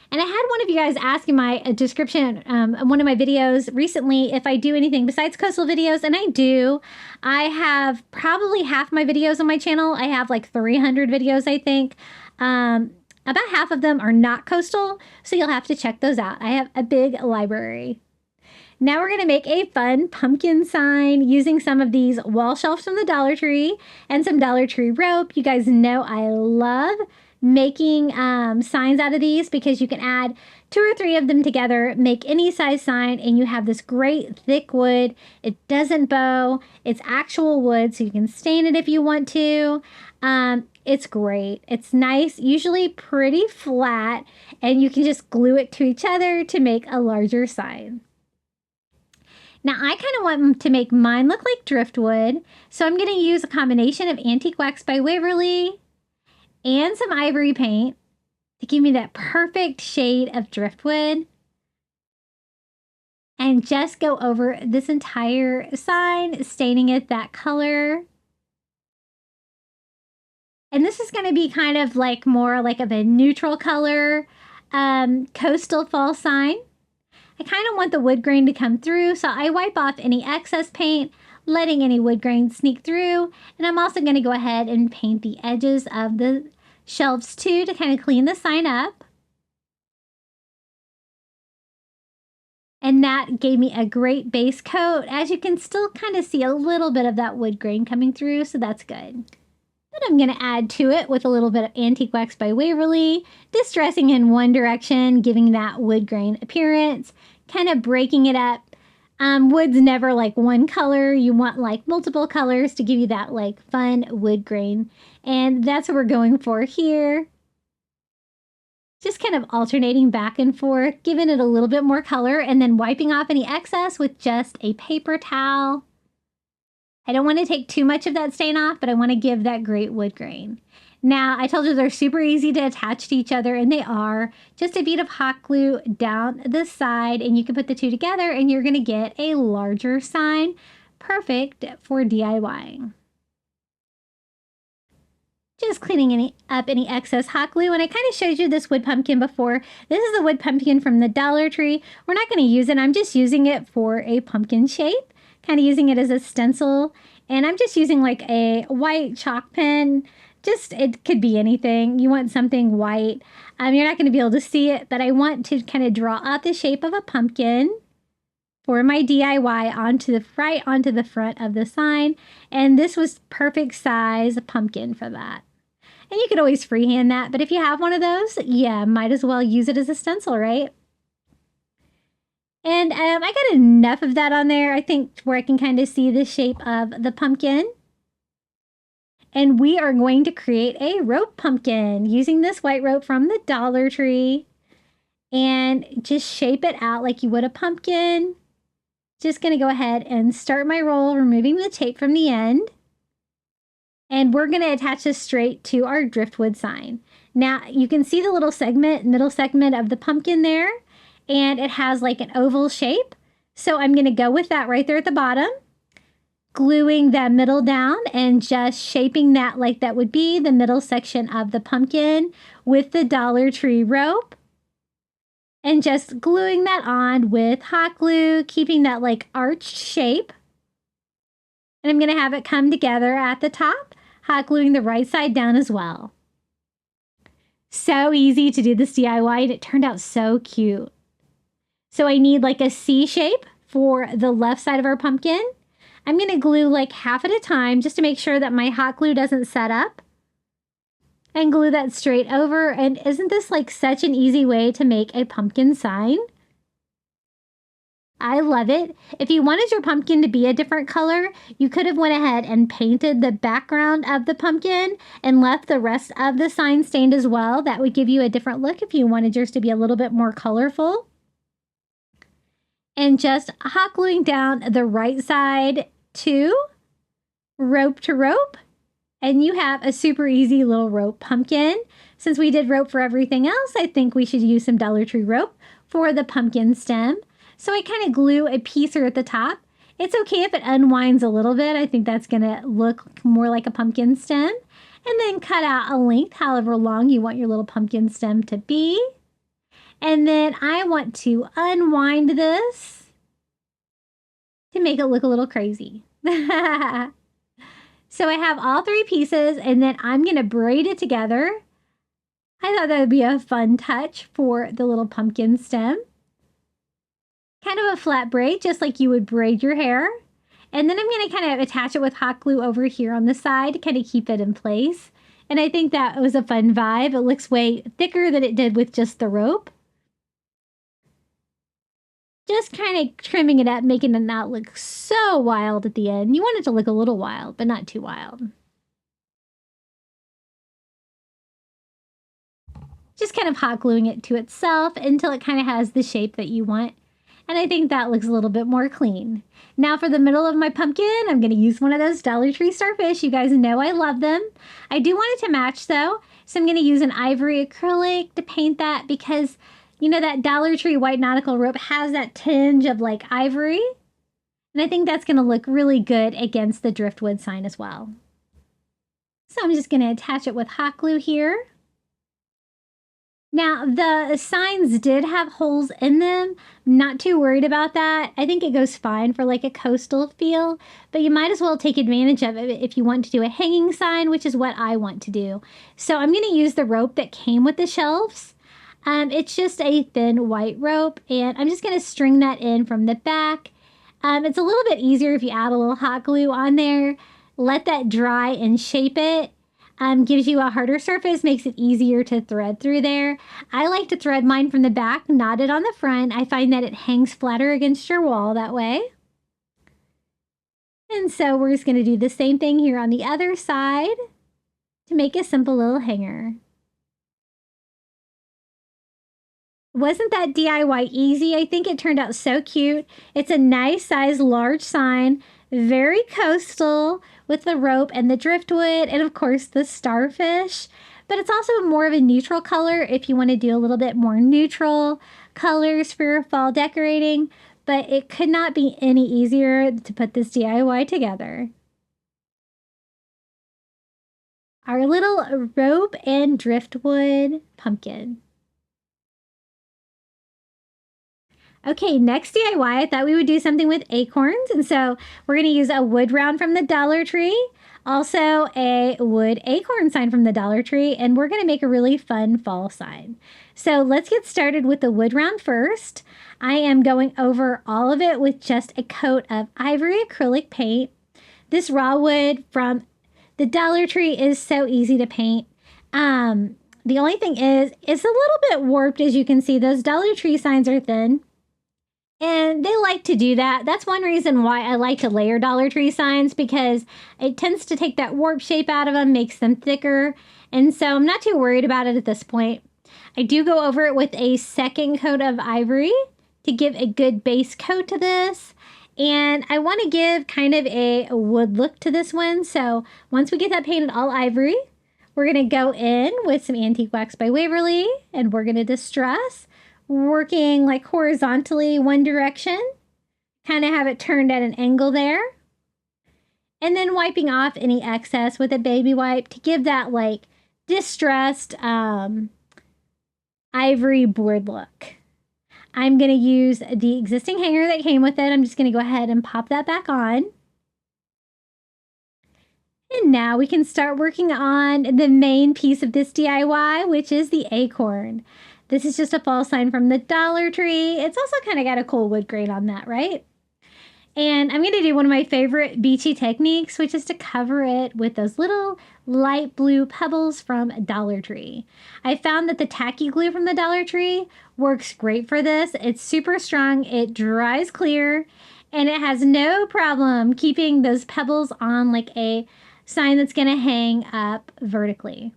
And I had one of you guys ask in my description, one of my videos recently, if I do anything besides coastal videos, and I do. I have probably half my videos on my channel. I have like 300 videos, I think. About half of them are not coastal, so you'll have to check those out. I have a big library. Now we're going to make a fun pumpkin sign using some of these wall shelves from the Dollar Tree and some Dollar Tree rope. You guys know I love making signs out of these because you can add 2 or 3 of them together, make any size sign, and you have this great thick wood. It doesn't bow. It's actual wood, so you can stain it if you want to. It's great. It's nice, usually pretty flat, and you can just glue it to each other to make a larger sign. Now, I kind of want to make mine look like driftwood, so I'm going to use a combination of Antique Wax by Waverly and some ivory paint to give me that perfect shade of driftwood. And just go over this entire sign, staining it that color. And this is going to be kind of like more like of a neutral color coastal fall sign. I kind of want the wood grain to come through, so I wipe off any excess paint, letting any wood grain sneak through. And I'm also going to go ahead and paint the edges of the shelves too to kind of clean the sign up. And that gave me a great base coat. As you can still kind of see a little bit of that wood grain coming through, so that's good. Then I'm going to add to it with a little bit of Antique Wax by Waverly, distressing in one direction, giving that wood grain appearance, kind of breaking it up. Wood's never like one color. You want like multiple colors to give you that like fun wood grain. And that's what we're going for here. Just kind of alternating back and forth, giving it a little bit more color and then wiping off any excess with just a paper towel. I don't want to take too much of that stain off, but I want to give that great wood grain. Now, I told you they're super easy to attach to each other, and they are. Just a bead of hot glue down the side, and you can put the two together, and you're going to get a larger sign. Perfect for DIYing. Just cleaning up any excess hot glue, and I kind of showed you this wood pumpkin before. This is the wood pumpkin from the Dollar Tree. We're not going to use it. I'm just using it for a pumpkin shape, kind of using it as a stencil, and I'm just using like a white chalk pen. Just, it could be anything. You want something white. You're not going to be able to see it, but I want to kind of draw out the shape of a pumpkin for my DIY onto the front of the sign. And this was perfect size pumpkin for that. And you could always freehand that, but if you have one of those, yeah, might as well use it as a stencil, right? And I got enough of that on there, I think, where I can kind of see the shape of the pumpkin. And we are going to create a rope pumpkin using this white rope from the Dollar Tree. And just shape it out like you would a pumpkin. Just going to go ahead and start my roll, removing the tape from the end. And we're going to attach this straight to our driftwood sign. Now, you can see the little segment, middle segment of the pumpkin there. And it has like an oval shape. So I'm going to go with that right there at the bottom. Gluing that middle down and just shaping that like that would be the middle section of the pumpkin with the Dollar Tree rope. and just gluing that on with hot glue, keeping that like arched shape. And I'm going to have it come together at the top, hot gluing the right side down as well. So easy to do this DIY, and it turned out so cute. So I need like a C shape for the left side of our pumpkin. I'm going to glue like half at a time just to make sure that my hot glue doesn't set up. And glue that straight over. And isn't this like such an easy way to make a pumpkin sign? I love it. If you wanted your pumpkin to be a different color, you could have went ahead and painted the background of the pumpkin and left the rest of the sign stained as well. That would give you a different look if you wanted yours to be a little bit more colorful. And just hot gluing down the right side to rope, and you have a super easy little rope pumpkin. Since we did rope for everything else, I think we should use some Dollar Tree rope for the pumpkin stem. So I kind of glue a piece at the top. It's okay if it unwinds a little bit. I think that's going to look more like a pumpkin stem. And then cut out a length, however long you want your little pumpkin stem to be. And then I want to unwind this to make it look a little crazy. So I have all three pieces, and then I'm going to braid it together. I thought that would be a fun touch for the little pumpkin stem. Kind of a flat braid, just like you would braid your hair. And then I'm going to kind of attach it with hot glue over here on the side to kind of keep it in place. And I think that was a fun vibe. It looks way thicker than it did with just the rope. Just kind of trimming it up, making it not look so wild at the end. You want it to look a little wild, but not too wild. Just kind of hot gluing it to itself until it kind of has the shape that you want. And I think that looks a little bit more clean. Now for the middle of my pumpkin, I'm going to use one of those Dollar Tree starfish. You guys know I love them. I do want it to match though. So I'm going to use an ivory acrylic to paint that because, you know, that Dollar Tree white nautical rope has that tinge of like ivory. And I think that's going to look really good against the driftwood sign as well. So I'm just going to attach it with hot glue here. Now, the signs did have holes in them. Not too worried about that. I think it goes fine for like a coastal feel, but you might as well take advantage of it if you want to do a hanging sign, which is what I want to do. So I'm going to use the rope that came with the shelves. It's just a thin white rope, and I'm just going to string that in from the back. It's a little bit easier if you add a little hot glue on there. Let that dry and shape it. Gives you a harder surface, makes it easier to thread through there. I like to thread mine from the back, knot it on the front. I find that it hangs flatter against your wall that way. And so we're just going to do the same thing here on the other side to make a simple little hanger. Wasn't that DIY easy? I think it turned out so cute. It's a nice size, large sign, very coastal with the rope and the driftwood and of course the starfish. But it's also more of a neutral color if you want to do a little bit more neutral colors for your fall decorating. But it could not be any easier to put this DIY together. Our little rope and driftwood pumpkin. Okay, next DIY, I thought we would do something with acorns. And so we're going to use a wood round from the Dollar Tree, also a wood acorn sign from the Dollar Tree, and we're going to make a really fun fall sign. So let's get started with the wood round first. I am going over all of it with just a coat of ivory acrylic paint. This raw wood from the Dollar Tree is so easy to paint. The only thing is, it's a little bit warped, as you can see. Those Dollar Tree signs are thin. And they like to do that. That's one reason why I like to layer Dollar Tree signs, because it tends to take that warp shape out of them, makes them thicker. And so I'm not too worried about it at this point. I do go over it with a second coat of ivory to give a good base coat to this. And I want to give kind of a wood look to this one. So once we get that painted all ivory, we're going to go in with some Antique Wax by Waverly, and we're going to distress, working like horizontally one direction, kind of have it turned at an angle there, and then wiping off any excess with a baby wipe to give that like distressed ivory board look. I'm going to use the existing hanger that came with it. I'm just going to go ahead and pop that back on. And now we can start working on the main piece of this DIY, which is the acorn. This is just a fall sign from the Dollar Tree. It's also kind of got a cool wood grain on that, right? And I'm going to do one of my favorite beachy techniques, which is to cover it with those little light blue pebbles from Dollar Tree. I found that the tacky glue from the Dollar Tree works great for this. It's super strong, it dries clear, and it has no problem keeping those pebbles on like a sign that's going to hang up vertically.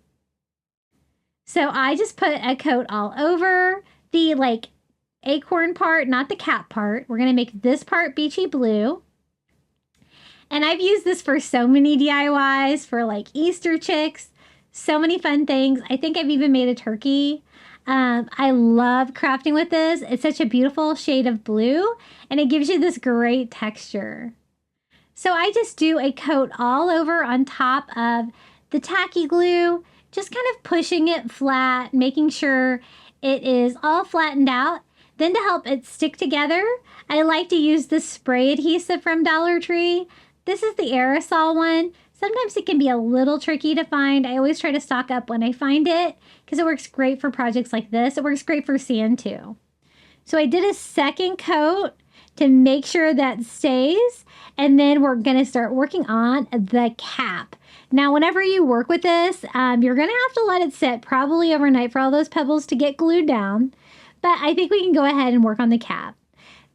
So I just put a coat all over the acorn part, not the cap part. We're going to make this part beachy blue. And I've used this for so many DIYs, for like Easter chicks, so many fun things. I think I've even made a turkey. I love crafting with this. It's such a beautiful shade of blue, and it gives you this great texture. So I just do a coat all over on top of the tacky glue, just kind of pushing it flat, making sure it is all flattened out. Then to help it stick together, I like to use the spray adhesive from Dollar Tree. This is the aerosol one. Sometimes it can be a little tricky to find. I always try to stock up when I find it because it works great for projects like this. It works great for sand too. So I did a second coat to make sure that stays, and then we're going to start working on the cap. Now, whenever you work with this, you're going to have to let it sit probably overnight for all those pebbles to get glued down. But I think we can go ahead and work on the cap.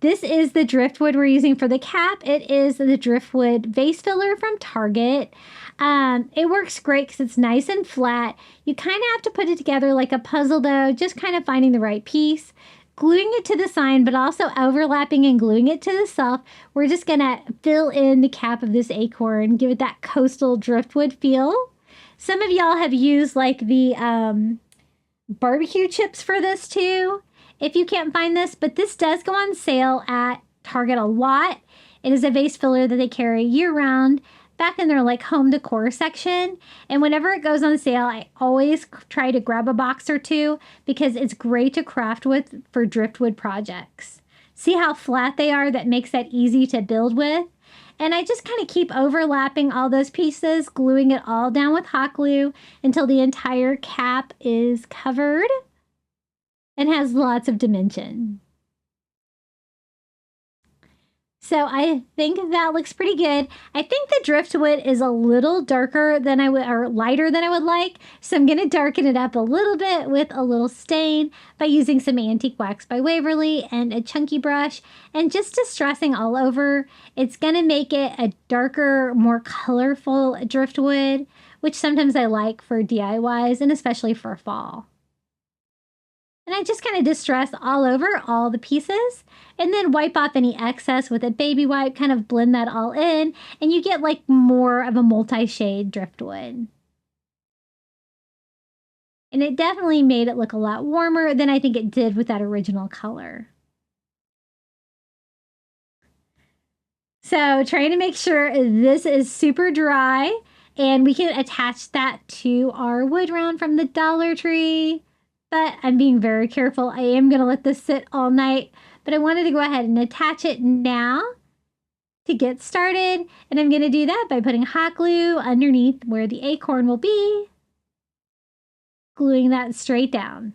This is the driftwood we're using for the cap. It is the driftwood vase filler from Target. It works great because it's nice and flat. You kind of have to put it together like a puzzle though, just kind of finding the right piece. Gluing it to the sign, but also overlapping and gluing it to the self. We're just going to fill in the cap of this acorn, give it that coastal driftwood feel. Some of y'all have used like the barbecue chips for this too, if you can't find this, but this does go on sale at Target a lot. It is a vase filler that they carry year round back in their like home decor section. And whenever it goes on sale, I always try to grab a box or two because it's great to craft with for driftwood projects. See how flat they are? That makes that easy to build with. And I just kind of keep overlapping all those pieces, gluing it all down with hot glue until the entire cap is covered and has lots of dimension. So I think that looks pretty good. I think the driftwood is a little darker than I would, or lighter than I would like. So I'm going to darken it up a little bit with a little stain by using some antique wax by Waverly and a chunky brush and just distressing all over. It's going to make it a darker, more colorful driftwood, which sometimes I like for DIYs and especially for fall. And I just kind of distress all over all the pieces and then wipe off any excess with a baby wipe, kind of blend that all in, and you get like more of a multi-shade driftwood. And it definitely made it look a lot warmer than I think it did with that original color. So trying to make sure this is super dry and we can attach that to our wood round from the Dollar Tree. But I'm being very careful. I am going to let this sit all night, but I wanted to go ahead and attach it now to get started. And I'm going to do that by putting hot glue underneath where the acorn will be, gluing that straight down.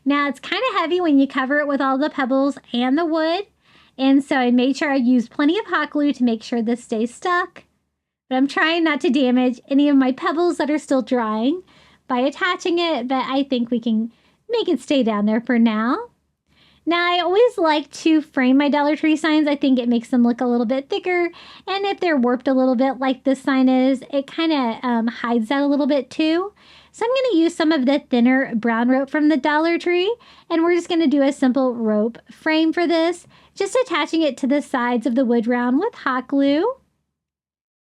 Now it's kind of heavy when you cover it with all the pebbles and the wood. And so I made sure I used plenty of hot glue to make sure this stays stuck. But I'm trying not to damage any of my pebbles that are still drying by attaching it, but I think we can make it stay down there for now. Now, I always like to frame my Dollar Tree signs. I think it makes them look a little bit thicker, and if they're warped a little bit like this sign is, it kind of hides that a little bit too. So I'm going to use some of the thinner brown rope from the Dollar Tree, and we're just going to do a simple rope frame for this, just attaching it to the sides of the wood round with hot glue.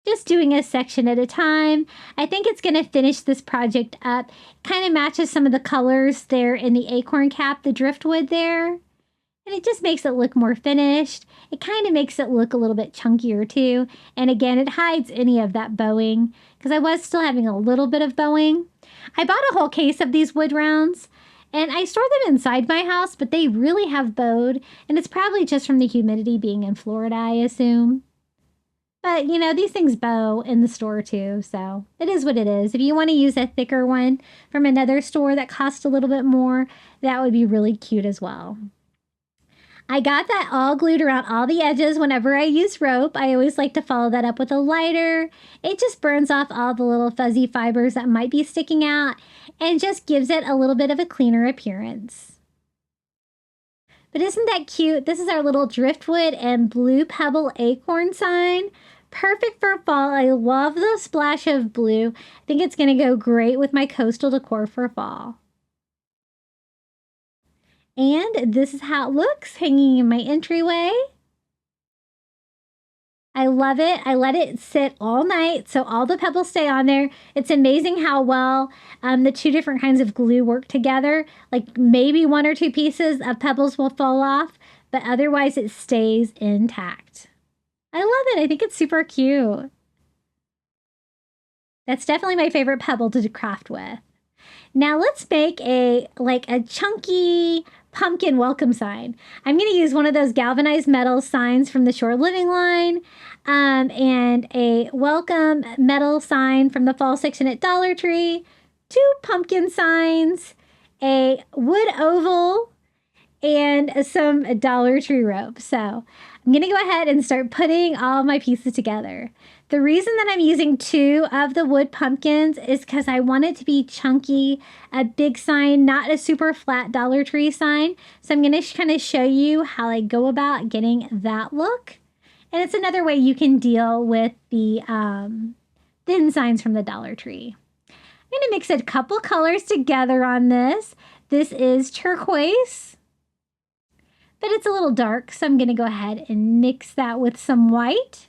Just doing a section at a time. I think it's going to finish this project up. Kind of matches some of the colors there in the acorn cap, the driftwood there. And it just makes it look more finished. It kind of makes it look a little bit chunkier too. And again, it hides any of that bowing because I was still having a little bit of bowing. I bought a whole case of these wood rounds And I store them inside my house, but they really have bowed, and it's probably just from the humidity being in Florida, I assume. But, you know, these things bow in the store too, so it is what it is. If you want to use a thicker one from another store that costs a little bit more, that would be really cute as well. I got that all glued around all the edges whenever I use rope. I always like to follow that up with a lighter. It just burns off all the little fuzzy fibers that might be sticking out and just gives it a little bit of a cleaner appearance. But isn't that cute? This is our little driftwood and blue pebble acorn sign. Perfect for fall. I love the splash of blue. I think it's going to go great with my coastal decor for fall. And this is how it looks hanging in my entryway. I love it. I let it sit all night so all the pebbles stay on there. It's amazing how well the two different kinds of glue work together. Like maybe one or two pieces of pebbles will fall off, but otherwise it stays intact. I love it. I think it's super cute. That's definitely my favorite pebble to craft with. Now let's make a chunky pumpkin welcome sign. I'm going to use one of those galvanized metal signs from the Shore Living line and a welcome metal sign from the fall section at Dollar Tree, 2 pumpkin signs, a wood oval, and some Dollar Tree rope. So I'm going to go ahead and start putting all my pieces together. The reason that I'm using 2 of the wood pumpkins is because I want it to be chunky, a big sign, not a super flat Dollar Tree sign. So I'm going to kind of show you how I go about getting that look. And it's another way you can deal with the thin signs from the Dollar Tree. I'm going to mix a couple colors together on this. This is turquoise, but it's a little dark, so I'm going to go ahead and mix that with some white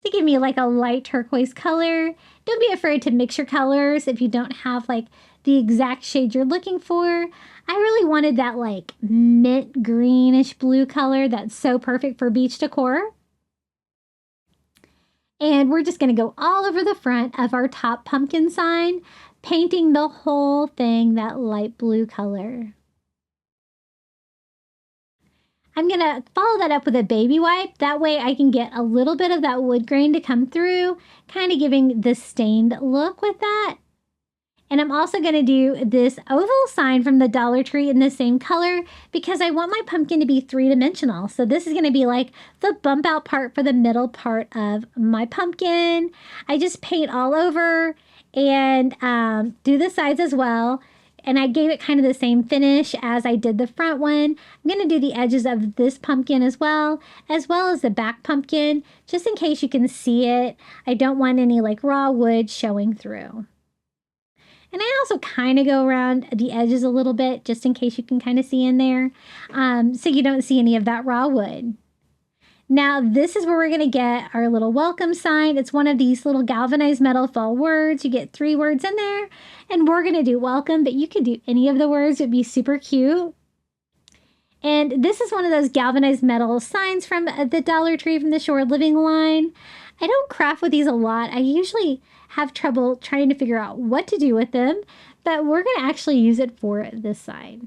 to give me like a light turquoise color. Don't be afraid to mix your colors if you don't have like the exact shade you're looking for. I really wanted that like mint greenish blue color that's so perfect for beach decor. And we're just going to go all over the front of our top pumpkin sign, painting the whole thing that light blue color. I'm going to follow that up with a baby wipe. That way I can get a little bit of that wood grain to come through, kind of giving the stained look with that. And I'm also going to do this oval sign from the Dollar Tree in the same color because I want my pumpkin to be 3-dimensional. So this is going to be like the bump out part for the middle part of my pumpkin. I just paint all over and do the sides as well. And I gave it kind of the same finish as I did the front one. I'm going to do the edges of this pumpkin as well as the back pumpkin, just in case you can see it. I don't want any like raw wood showing through. And I also kind of go around the edges a little bit, just in case you can kind of see in there, so you don't see any of that raw wood. Now, this is where we're going to get our little welcome sign. It's one of these little galvanized metal fall words. You get 3 words in there, and we're going to do welcome, but you could do any of the words. It would be super cute. And this is one of those galvanized metal signs from the Dollar Tree from the Shore Living line. I don't craft with these a lot. I usually have trouble trying to figure out what to do with them, but we're going to actually use it for this side.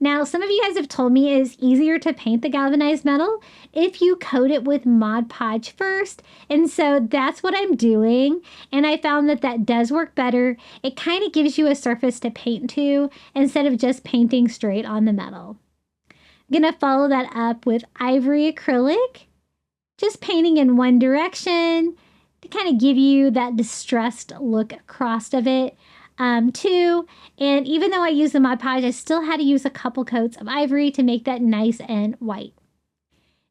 Now, some of you guys have told me it is easier to paint the galvanized metal if you coat it with Mod Podge first. And so that's what I'm doing. And I found that that does work better. It kind of gives you a surface to paint to instead of just painting straight on the metal. I'm going to follow that up with ivory acrylic, just painting in one direction to kind of give you that distressed look across of it. Too. And even though I use the Mod Podge, I still had to use a couple coats of ivory to make that nice and white.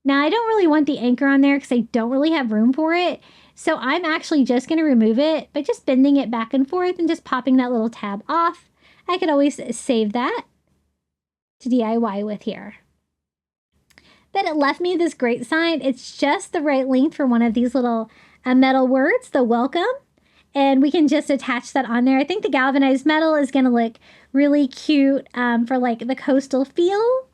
Now, I don't really want the anchor on there because I don't really have room for it. So I'm actually just going to remove it by just bending it back and forth and just popping that little tab off. I could always save that to DIY with here. But it left me this great sign. It's just the right length for one of these little metal words, the welcome. And we can just attach that on there. I think the galvanized metal is going to look really cute for like the coastal feel.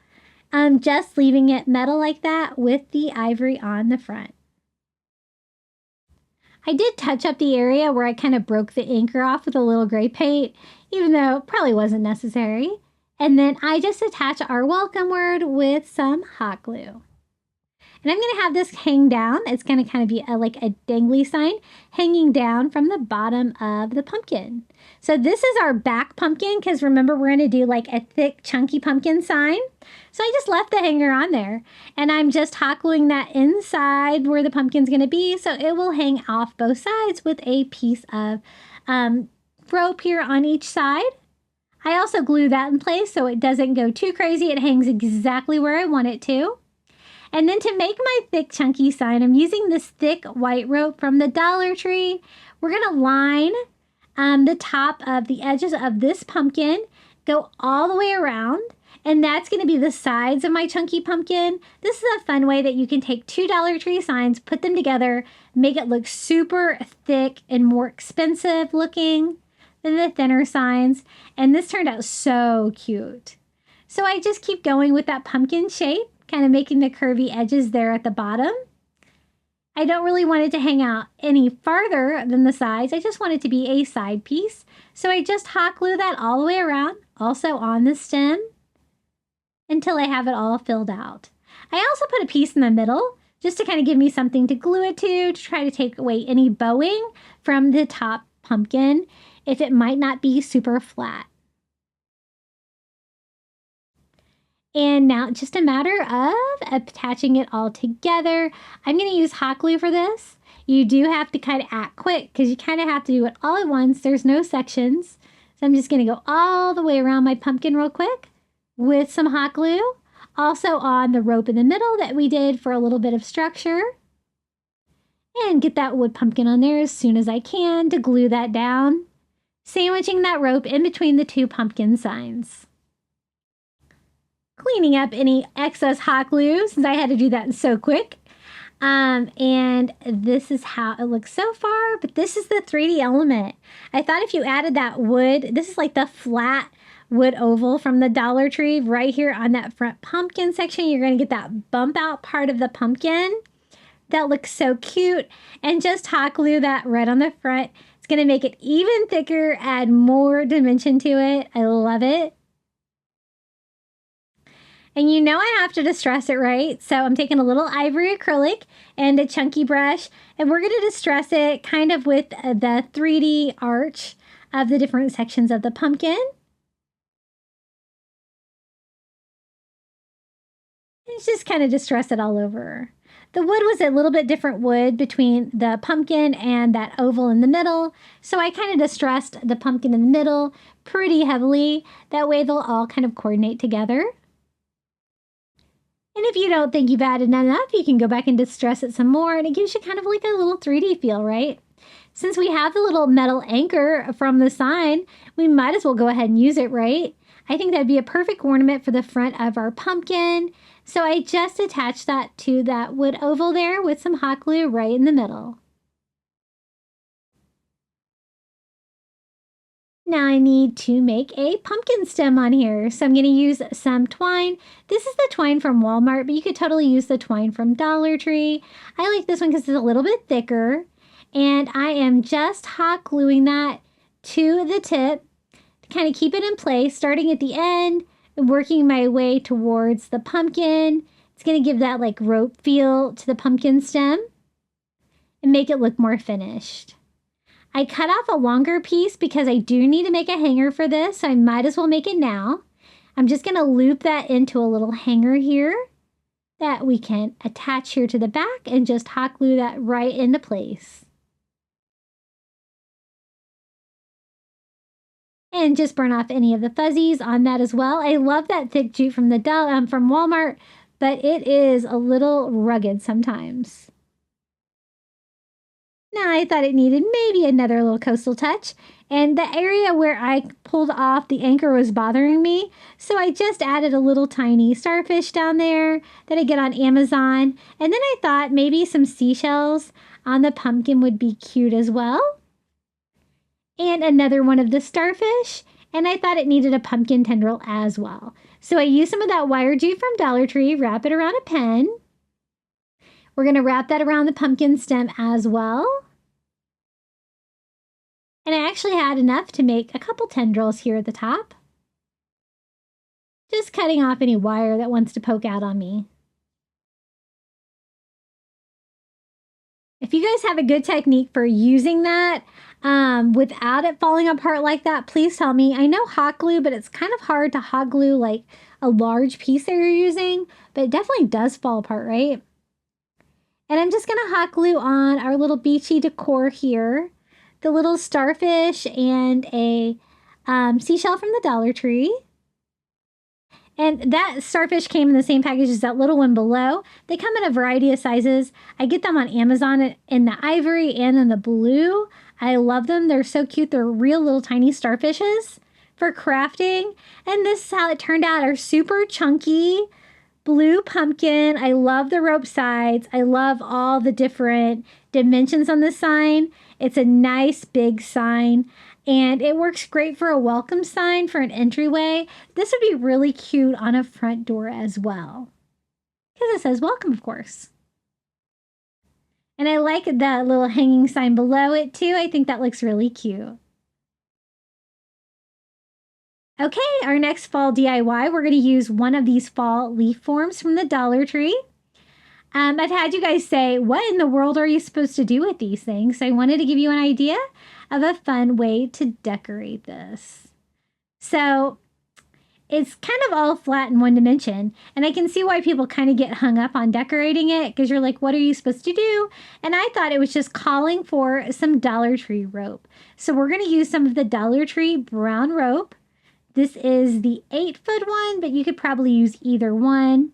Just leaving it metal like that with the ivory on the front. I did touch up the area where I kind of broke the anchor off with a little gray paint, even though it probably wasn't necessary. And then I just attach our welcome word with some hot glue. And I'm going to have this hang down. It's going to kind of be like a dangly sign hanging down from the bottom of the pumpkin. So this is our back pumpkin because remember we're going to do like a thick chunky pumpkin sign. So I just left the hanger on there and I'm just hot gluing that inside where the pumpkin's going to be so it will hang off both sides with a piece of rope here on each side. I also glue that in place so it doesn't go too crazy. It hangs exactly where I want it to. And then to make my thick chunky sign, I'm using this thick white rope from the Dollar Tree. We're going to line the top of the edges of this pumpkin, go all the way around, and that's going to be the sides of my chunky pumpkin. This is a fun way that you can take two Dollar Tree signs, put them together, make it look super thick and more expensive looking than the thinner signs. And this turned out so cute. So I just keep going with that pumpkin shape, kind of making the curvy edges there at the bottom. I don't really want it to hang out any farther than the sides. I just want it to be a side piece. So I just hot glue that all the way around, also on the stem, until I have it all filled out. I also put a piece in the middle just to kind of give me something to glue it to try to take away any bowing from the top pumpkin if it might not be super flat. And now it's just a matter of attaching it all together. I'm going to use hot glue for this. You do have to kind of act quick because you kind of have to do it all at once. There's no sections. So I'm just going to go all the way around my pumpkin real quick with some hot glue. Also on the rope in the middle that we did for a little bit of structure. And get that wood pumpkin on there as soon as I can to glue that down. Sandwiching that rope in between the two pumpkin signs. Cleaning up any excess hot glue since I had to do that so quick. And this is how it looks so far, but this is the 3D element. I thought if you added that wood, this is like the flat wood oval from the Dollar Tree right here on that front pumpkin section. You're going to get that bump out part of the pumpkin. That looks so cute. And just hot glue that right on the front. It's going to make it even thicker, add more dimension to it. I love it. And you know I have to distress it, right? So I'm taking a little ivory acrylic and a chunky brush, and we're going to distress it kind of with the 3D arch of the different sections of the pumpkin. And just kind of distress it all over. The wood was a little bit different wood between the pumpkin and that oval in the middle. So I kind of distressed the pumpkin in the middle pretty heavily. That way they'll all kind of coordinate together. And if you don't think you've added enough, you can go back and distress it some more. And it gives you kind of like a little 3D feel, right? Since we have the little metal anchor from the sign, we might as well go ahead and use it, right? I think that'd be a perfect ornament for the front of our pumpkin. So I just attached that to that wood oval there with some hot glue right in the middle. Now I need to make a pumpkin stem on here. So I'm going to use some twine. This is the twine from Walmart, but you could totally use the twine from Dollar Tree. I like this one because it's a little bit thicker. And I am just hot gluing that to the tip to kind of keep it in place, starting at the end and working my way towards the pumpkin. It's going to give that like rope feel to the pumpkin stem and make it look more finished. I cut off a longer piece because I do need to make a hanger for this, so I might as well make it now. I'm just going to loop that into a little hanger here that we can attach here to the back and just hot glue that right into place. And just burn off any of the fuzzies on that as well. I love that thick jute from from Walmart, but it is a little rugged sometimes. Now I thought it needed maybe another little coastal touch, and the area where I pulled off the anchor was bothering me, so I just added a little tiny starfish down there that I get on Amazon, and then I thought maybe some seashells on the pumpkin would be cute as well. And another one of the starfish, and I thought it needed a pumpkin tendril as well. So I used some of that wire jute from Dollar Tree, wrap it around a pen. We're going to wrap that around the pumpkin stem as well. And I actually had enough to make a couple tendrils here at the top. Just cutting off any wire that wants to poke out on me. If you guys have a good technique for using that without it falling apart like that, please tell me. I know hot glue, but it's kind of hard to hot glue like a large piece that you're using, but it definitely does fall apart, right? And I'm just going to hot glue on our little beachy decor here, the little starfish and a seashell from the Dollar Tree. And that starfish came in the same package as that little one below. They come in a variety of sizes. I get them on Amazon in the ivory and in the blue. I love them. They're so cute. They're real little tiny starfishes for crafting. And this is how it turned out. Are super chunky blue pumpkin. I love the rope sides. I love all the different dimensions on this sign. It's a nice big sign. And it works great for a welcome sign for an entryway. This would be really cute on a front door as well, because it says welcome, of course. And I like that little hanging sign below it too. I think that looks really cute. Okay, our next fall DIY, we're going to use one of these fall leaf forms from the Dollar Tree. I've had you guys say, what in the world are you supposed to do with these things? So I wanted to give you an idea of a fun way to decorate this. So it's kind of all flat in one dimension, and I can see why people kind of get hung up on decorating it, because you're like, what are you supposed to do? And I thought it was just calling for some Dollar Tree rope. So we're going to use some of the Dollar Tree brown rope. This is the 8-foot one, but you could probably use either one.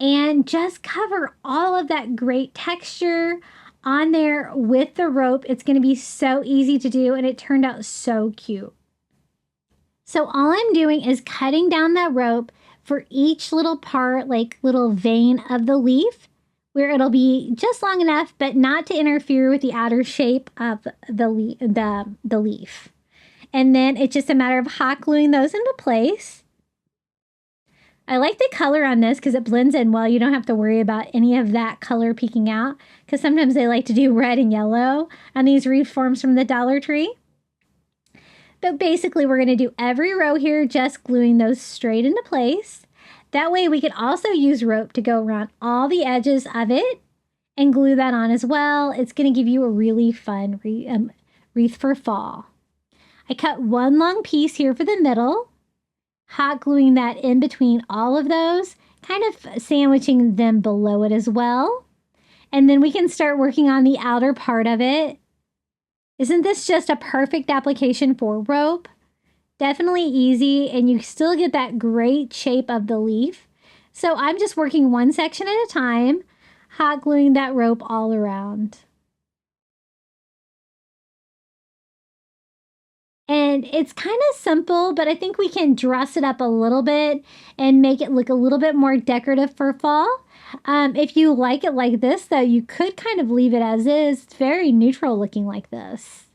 And just cover all of that great texture on there with the rope. It's going to be so easy to do, and it turned out so cute. So all I'm doing is cutting down that rope for each little part, like little vein of the leaf, where it'll be just long enough, but not to interfere with the outer shape of the leaf. And then it's just a matter of hot gluing those into place. I like the color on this because it blends in well. You don't have to worry about any of that color peeking out, because sometimes they like to do red and yellow on these wreath forms from the Dollar Tree. But basically, we're going to do every row here, just gluing those straight into place. That way, we can also use rope to go around all the edges of it and glue that on as well. It's going to give you a really fun wreath for fall. I cut one long piece here for the middle, hot gluing that in between all of those, kind of sandwiching them below it as well. And then we can start working on the outer part of it. Isn't this just a perfect application for rope? Definitely easy, and you still get that great shape of the leaf. So I'm just working one section at a time, hot gluing that rope all around. And it's kind of simple, but I think we can dress it up a little bit and make it look a little bit more decorative for fall. If you like it like this, though, you could kind of leave it as is. It's very neutral looking like this.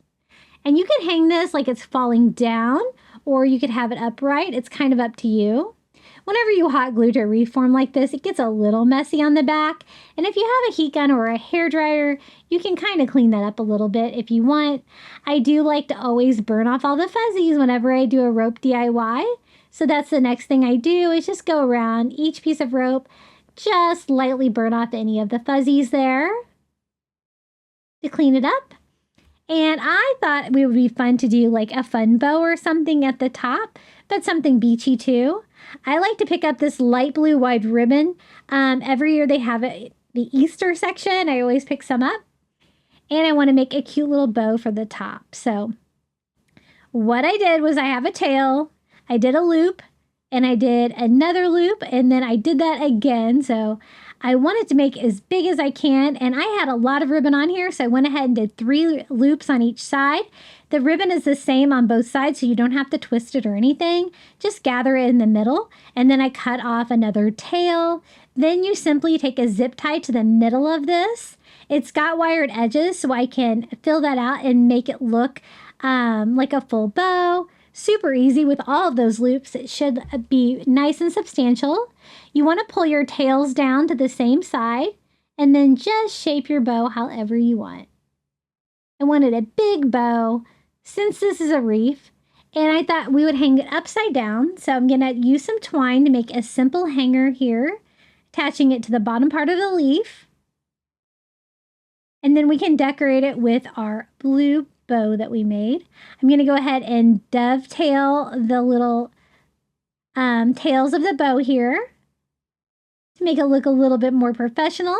And you can hang this like it's falling down, or you could have it upright. It's kind of up to you. Whenever you hot glue to a wreath form like this, it gets a little messy on the back. And if you have a heat gun or a hair dryer, you can kind of clean that up a little bit if you want. I do like to always burn off all the fuzzies whenever I do a rope DIY. So that's the next thing I do, is just go around each piece of rope, just lightly burn off any of the fuzzies there to clean it up. And I thought it would be fun to do like a fun bow or something at the top, but something beachy too. I like to pick up this light blue wide ribbon. Every year they have it, the Easter section. I always pick some up. And I want to make a cute little bow for the top. So what I did was I have a tail. I did a loop, and I did another loop, and then I did that again. So I wanted to make as big as I can, and I had a lot of ribbon on here, so I went ahead and did 3 loops on each side. The ribbon is the same on both sides, so you don't have to twist it or anything. Just gather it in the middle, and then I cut off another tail. Then you simply take a zip tie to the middle of this. It's got wired edges, so I can fill that out and make it look like a full bow. Super easy with all of those loops. It should be nice and substantial. You want to pull your tails down to the same side and then just shape your bow however you want. I wanted a big bow since this is a wreath, and I thought we would hang it upside down. So I'm going to use some twine to make a simple hanger here, attaching it to the bottom part of the leaf. And then we can decorate it with our blue bow that we made. I'm going to go ahead and dovetail the little tails of the bow here to make it look a little bit more professional.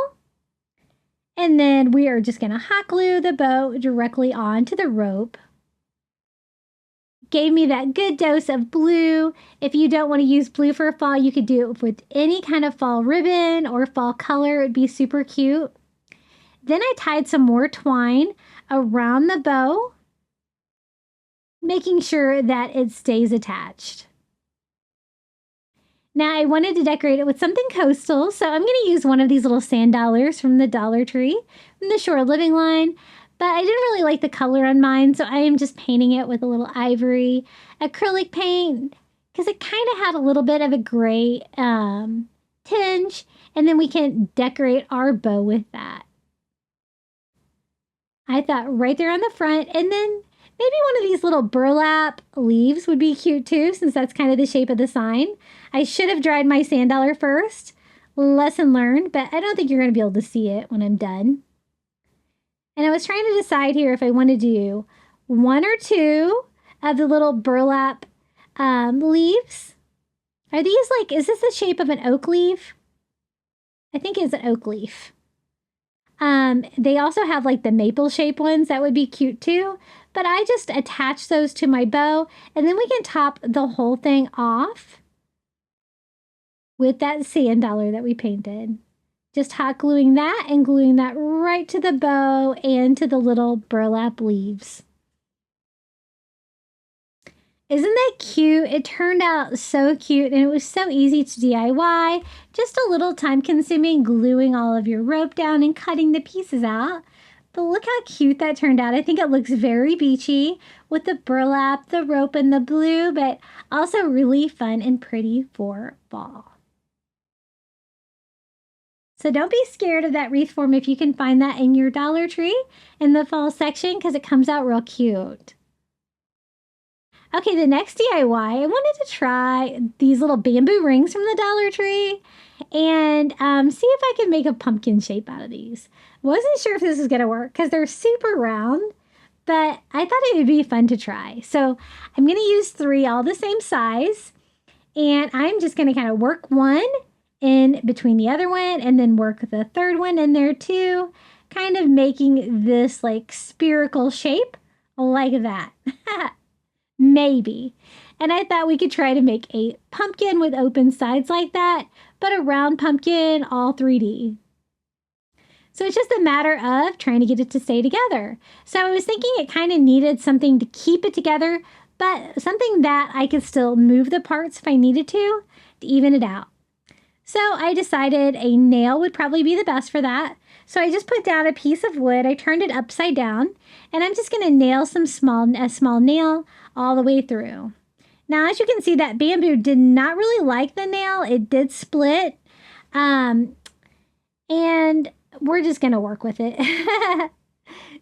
And then we are just going to hot glue the bow directly onto the rope. Gave me that good dose of blue. If you don't want to use blue for fall, you could do it with any kind of fall ribbon or fall color. It would be super cute. Then I tied some more twine around the bow, making sure that it stays attached. Now I wanted to decorate it with something coastal, so I'm going to use one of these little sand dollars from the Dollar Tree from the Shore Living line. But I didn't really like the color on mine, so I am just painting it with a little ivory acrylic paint because it kind of had a little bit of a gray tinge, and then we can decorate our bow with that. I thought right there on the front, and then maybe one of these little burlap leaves would be cute too, since that's kind of the shape of the sign. I should have dried my sand dollar first. Lesson learned, but I don't think you're going to be able to see it when I'm done. And I was trying to decide here if I want to do one or two of the little burlap leaves. Are these like, is this the shape of an oak leaf? I think it's an oak leaf. They also have like the maple shape ones that would be cute too, but I just attach those to my bow, and then we can top the whole thing off with that sand dollar that we painted. Just hot gluing that and gluing that right to the bow and to the little burlap leaves. Isn't that cute? It turned out so cute, and it was so easy to DIY. Just a little time consuming gluing all of your rope down and cutting the pieces out. But look how cute that turned out. I think it looks very beachy with the burlap, the rope, and the blue, but also really fun and pretty for fall. So don't be scared of that wreath form if you can find that in your Dollar Tree in the fall section, because it comes out real cute. Okay, the next DIY, I wanted to try these little bamboo rings from the Dollar Tree and see if I could make a pumpkin shape out of these. Wasn't sure if this was going to work because they're super round, but I thought it would be fun to try. So I'm going to use 3 all the same size, and I'm just going to kind of work one in between the other one and then work the third one in there too, kind of making this like spherical shape like that. Maybe. And I thought we could try to make a pumpkin with open sides like that, but a round pumpkin, all 3D. So it's just a matter of trying to get it to stay together. So I was thinking it kind of needed something to keep it together, but something that I could still move the parts if I needed to even it out. So I decided a nail would probably be the best for that. So I just put down a piece of wood, I turned it upside down, and I'm just going to nail a small nail all the way through. Now, as you can see, that bamboo did not really like the nail. It did split, and we're just going to work with it.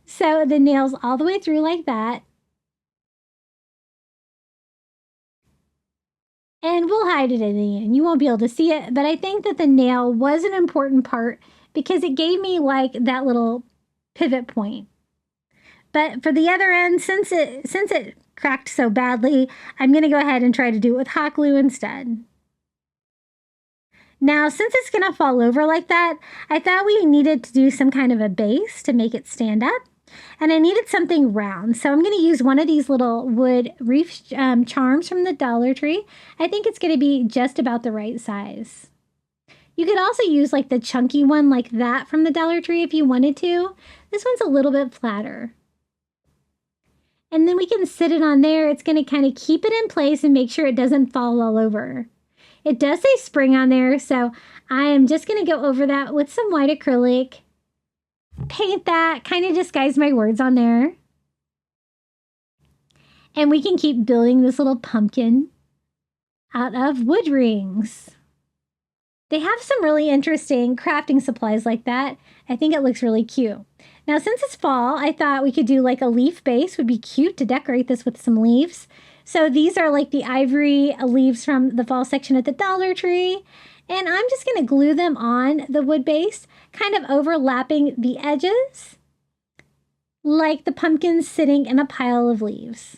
So the nail's all the way through like that. And we'll hide it in the end. You won't be able to see it, but I think that the nail was an important part because it gave me like that little pivot point. But for the other end, since it cracked so badly, I'm going to go ahead and try to do it with hot glue instead. Now, since it's going to fall over like that, I thought we needed to do some kind of a base to make it stand up. And I needed something round, so I'm going to use one of these little wood wreath charms from the Dollar Tree. I think it's going to be just about the right size. You could also use like the chunky one like that from the Dollar Tree if you wanted to. This one's a little bit flatter. And then we can sit it on there. It's going to kind of keep it in place and make sure it doesn't fall all over. It does say spring on there, so I am just going to go over that with some white acrylic. Paint that, kind of disguise my words on there. And we can keep building this little pumpkin out of wood rings. They have some really interesting crafting supplies like that. I think it looks really cute. Now, since it's fall, I thought we could do like a leaf base. Would be cute to decorate this with some leaves. So these are like the ivory leaves from the fall section at the Dollar Tree. And I'm just going to glue them on the wood base, kind of overlapping the edges, like the pumpkins sitting in a pile of leaves.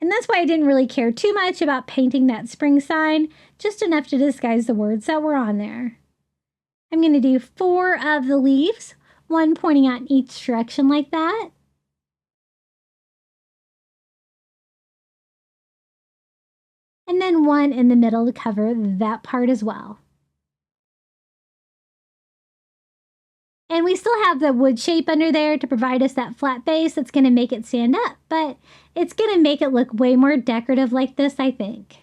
And that's why I didn't really care too much about painting that spring sign, just enough to disguise the words that were on there. I'm going to do 4 of the leaves, 1 pointing out in each direction like that. And then 1 in the middle to cover that part as well. And we still have the wood shape under there to provide us that flat base that's going to make it stand up, but it's going to make it look way more decorative like this, I think.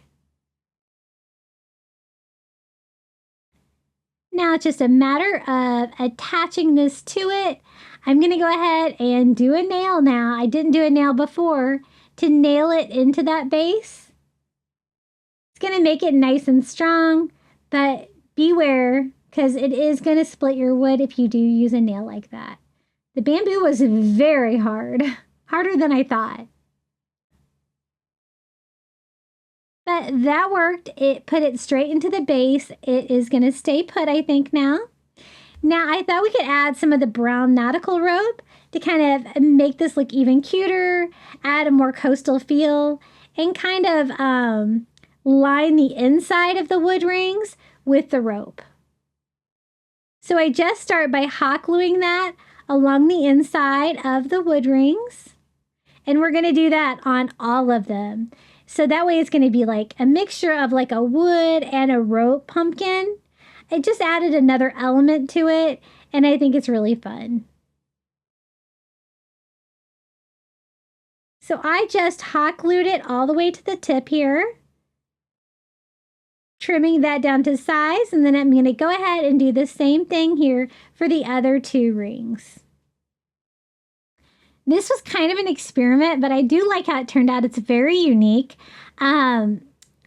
Now it's just a matter of attaching this to it. I'm going to go ahead and do a nail now. I didn't do a nail before to nail it into that base. It's going to make it nice and strong, but beware because it is going to split your wood if you do use a nail like that. The bamboo was very hard, harder than I thought. But that worked. It put it straight into the base. It is going to stay put, I think, now. Now, I thought we could add some of the brown nautical rope to kind of make this look even cuter, add a more coastal feel, and kind of line the inside of the wood rings with the rope. So I just start by hot gluing that along the inside of the wood rings. And we're going to do that on all of them. So that way it's going to be like a mixture of like a wood and a rope pumpkin. It just added another element to it, and I think it's really fun. So I just hot glued it all the way to the tip here, trimming that down to size, and then I'm going to go ahead and do the same thing here for the other 2 rings. This was kind of an experiment, but I do like how it turned out. It's very unique. I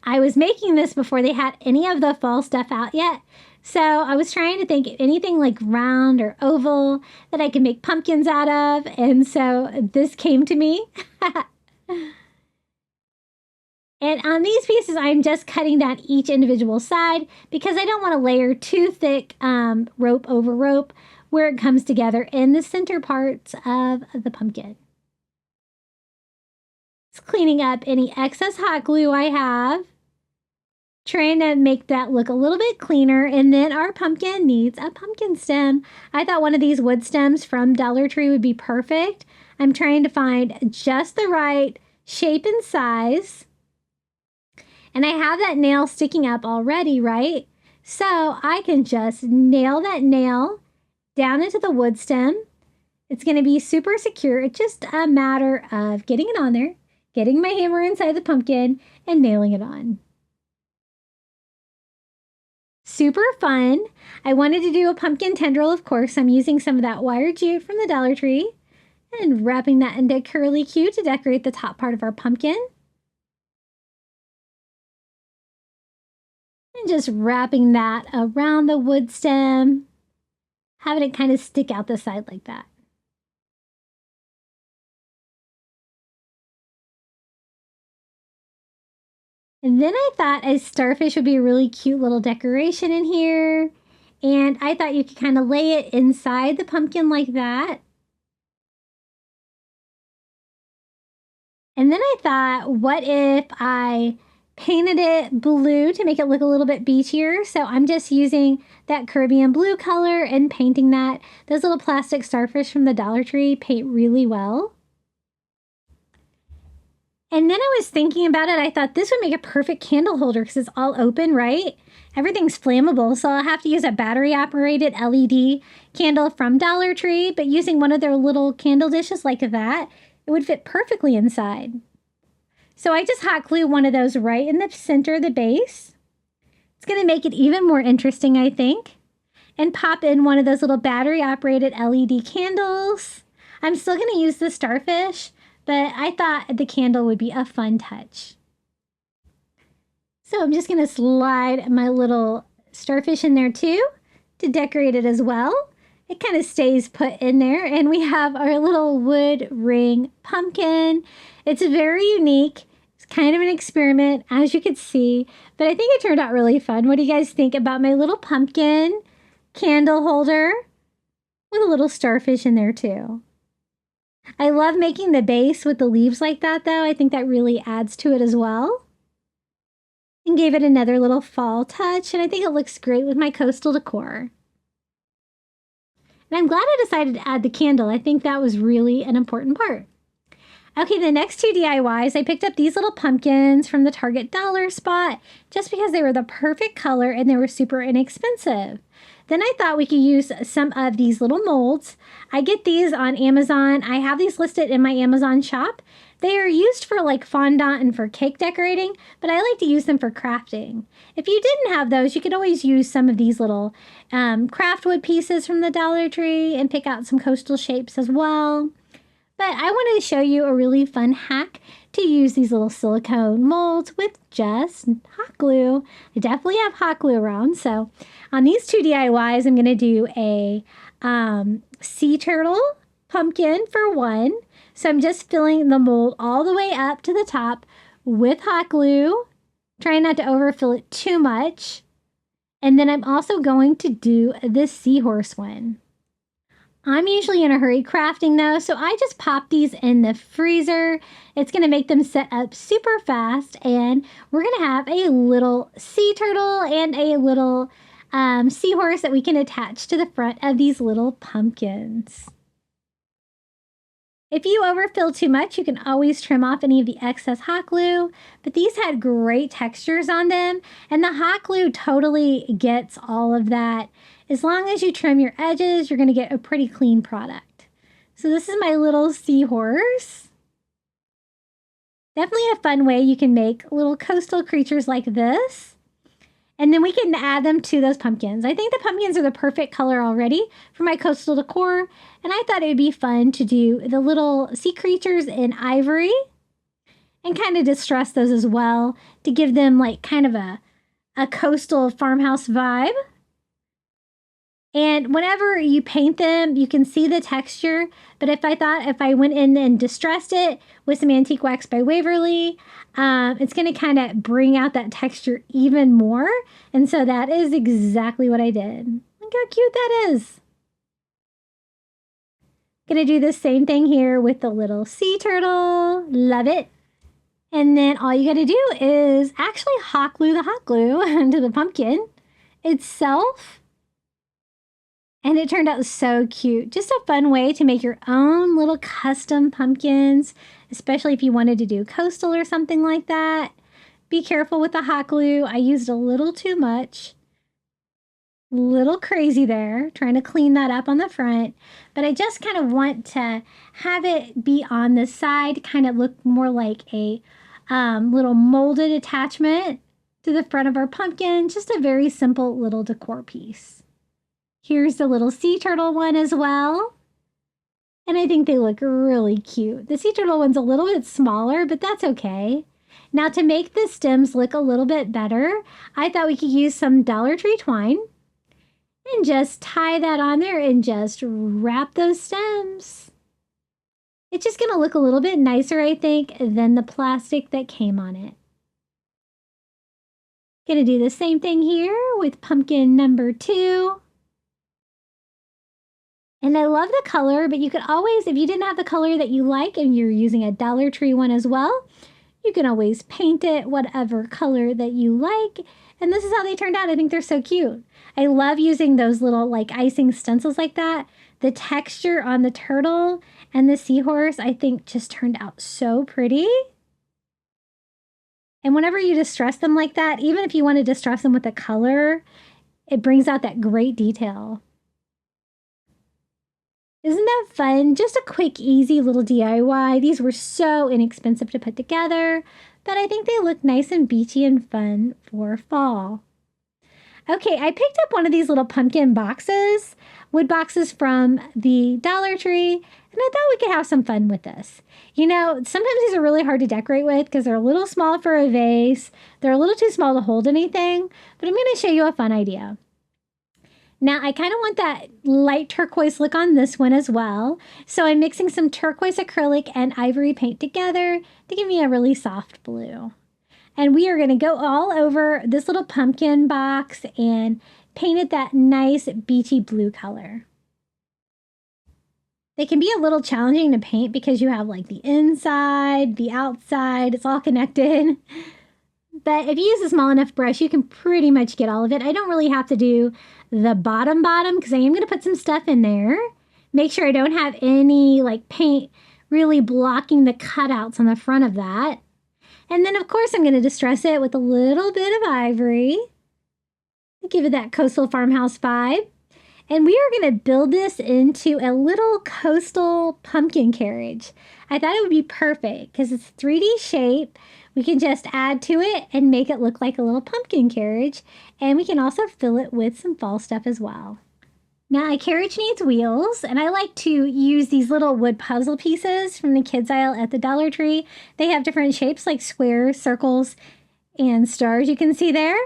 was making this before they had any of the fall stuff out yet. So I was trying to think of anything like round or oval that I could make pumpkins out of. And so this came to me. And on these pieces, I'm just cutting down each individual side because I don't want to layer too thick rope over rope where it comes together in the center parts of the pumpkin. Just cleaning up any excess hot glue I have, trying to make that look a little bit cleaner, and then our pumpkin needs a pumpkin stem. I thought one of these wood stems from Dollar Tree would be perfect. I'm trying to find just the right shape and size. And I have that nail sticking up already, right? So I can just nail that nail down into the wood stem. It's going to be super secure. It's just a matter of getting it on there, getting my hammer inside the pumpkin, and nailing it on. Super fun. I wanted to do a pumpkin tendril, of course. I'm using some of that wire jute from the Dollar Tree and wrapping that into curly Q to decorate the top part of our pumpkin. And just wrapping that around the wood stem, having it kind of stick out the side like that. And then I thought a starfish would be a really cute little decoration in here. And I thought you could kind of lay it inside the pumpkin like that. And then I thought, what if I painted it blue to make it look a little bit beachier? So I'm just using that Caribbean blue color and painting that. Those little plastic starfish from the Dollar Tree paint really well. And then I was thinking about it. I thought this would make a perfect candle holder because it's all open, right? Everything's flammable, so I'll have to use a battery-operated LED candle from Dollar Tree, but using one of their little candle dishes like that, it would fit perfectly inside. So I just hot glue one of those right in the center of the base. It's going to make it even more interesting, I think. And pop in one of those little battery-operated LED candles. I'm still going to use the starfish, but I thought the candle would be a fun touch. So I'm just going to slide my little starfish in there too to decorate it as well. it kind of stays put in there. And we have our little wood ring pumpkin. It's very unique. It's kind of an experiment, as you could see, but I think it turned out really fun. What do you guys think about my little pumpkin candle holder with a little starfish in there too? I love making the base with the leaves like that, though. I think that really adds to it as well. And gave it another little fall touch, and I think it looks great with my coastal decor. And I'm glad I decided to add the candle. I think that was really an important part. Okay, the next two DIYs, I picked up these little pumpkins from the Target dollar spot just because they were the perfect color and they were super inexpensive. Then I thought we could use some of these little molds. I get these on Amazon. I have these listed in my Amazon shop. They are used for like fondant and for cake decorating, but I like to use them for crafting. If you didn't have those, you could always use some of these little craft wood pieces from the Dollar Tree and pick out some coastal shapes as well. But I wanted to show you a really fun hack to use these little silicone molds with just hot glue. I definitely have hot glue around, so on these two DIYs, I'm going to do a sea turtle pumpkin for one. So I'm just filling the mold all the way up to the top with hot glue, trying not to overfill it too much. And then I'm also going to do this seahorse one. I'm usually in a hurry crafting though, so I just pop these in the freezer. It's going to make them set up super fast, and we're going to have a little sea turtle and a little seahorse that we can attach to the front of these little pumpkins. If you overfill too much, you can always trim off any of the excess hot glue, but these had great textures on them, and the hot glue totally gets all of that. As long as you trim your edges, you're going to get a pretty clean product. So this is my little seahorse. Definitely a fun way you can make little coastal creatures like this. And then we can add them to those pumpkins. I think the pumpkins are the perfect color already for my coastal decor. And I thought it would be fun to do the little sea creatures in ivory and kind of distress those as well to give them like kind of a coastal farmhouse vibe. And whenever you paint them, you can see the texture. But if I went in and distressed it with some antique wax by Waverly, it's going to kind of bring out that texture even more. And so that is exactly what I did. Look how cute that is. Going to do the same thing here with the little sea turtle. Love it. And then all you got to do is actually hot glue the hot glue into the pumpkin itself. And it turned out so cute. Just a fun way to make your own little custom pumpkins, especially if you wanted to do coastal or something like that. Be careful with the hot glue. I used a little too much. Little crazy there, trying to clean that up on the front. But I just kind of want to have it be on the side, kind of look more like a little molded attachment to the front of our pumpkin. Just a very simple little decor piece. Here's the little sea turtle one as well. And I think they look really cute. The sea turtle one's a little bit smaller, but that's okay. Now to make the stems look a little bit better, I thought we could use some Dollar Tree twine and just tie that on there and just wrap those stems. It's just gonna look a little bit nicer, I think, than the plastic that came on it. Gonna do the same thing here with pumpkin number 2. And I love the color, but you could always, if you didn't have the color that you like and you're using a Dollar Tree one as well, you can always paint it whatever color that you like. And this is how they turned out. I think they're so cute. I love using those little like icing stencils like that. The texture on the turtle and the seahorse, I think just turned out so pretty. And whenever you distress them like that, even if you want to distress them with a color, it brings out that great detail. Isn't that fun? Just a quick, easy little DIY. These were so inexpensive to put together, but I think they look nice and beachy and fun for fall. Okay, I picked up one of these little pumpkin boxes, wood boxes from the Dollar Tree, and I thought we could have some fun with this. You know, sometimes these are really hard to decorate with because they're a little small for a vase. They're a little too small to hold anything, but I'm going to show you a fun idea. Now I kind of want that light turquoise look on this one as well. So I'm mixing some turquoise acrylic and ivory paint together to give me a really soft blue. And we are going to go all over this little pumpkin box and paint it that nice beachy blue color. They can be a little challenging to paint because you have like the inside, the outside, it's all connected. But if you use a small enough brush, you can pretty much get all of it. I don't really have to do the bottom because I am going to put some stuff in there. Make sure I don't have any like paint really blocking the cutouts on the front of that. And then of course I'm going to distress it with a little bit of ivory to give it that coastal farmhouse vibe. And we are going to build this into a little coastal pumpkin carriage. I thought it would be perfect because it's 3D shape. We can just add to it and make it look like a little pumpkin carriage. And we can also fill it with some fall stuff as well. Now a carriage needs wheels, and I like to use these little wood puzzle pieces from the kids aisle at the Dollar Tree. They have different shapes like squares, circles, and stars you can see there.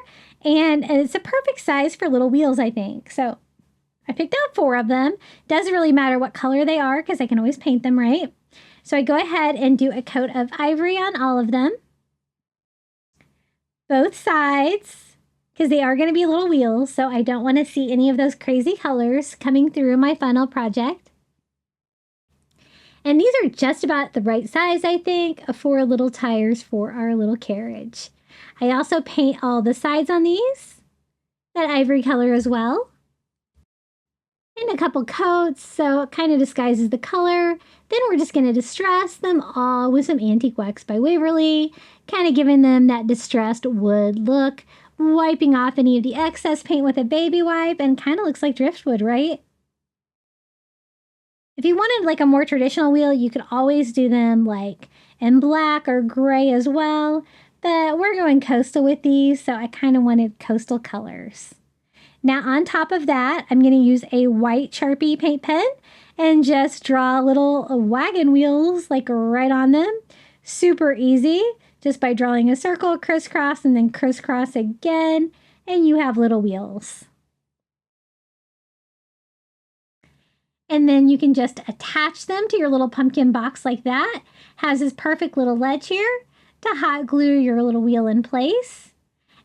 And it's a perfect size for little wheels, I think. So I picked out 4 of them. Doesn't really matter what color they are because I can always paint them, right? So I go ahead and do a coat of ivory on all of them. Both sides, because they are going to be little wheels, so I don't want to see any of those crazy colors coming through my final project. And these are just about the right size, I think, for little tires for our little carriage. I also paint all the sides on these, that ivory color as well. And a couple coats, so it kind of disguises the color. Then we're just going to distress them all with some Antique Wax by Waverly, kind of giving them that distressed wood look, wiping off any of the excess paint with a baby wipe, and kind of looks like driftwood, right? If you wanted like a more traditional wheel, you could always do them like in black or gray as well, but we're going coastal with these, so I kind of wanted coastal colors. Now on top of that, I'm going to use a white Sharpie paint pen and just draw little wagon wheels like right on them. Super easy, just by drawing a circle, crisscross, and then crisscross again, and you have little wheels. And then you can just attach them to your little pumpkin box like that. Has this perfect little ledge here to hot glue your little wheel in place.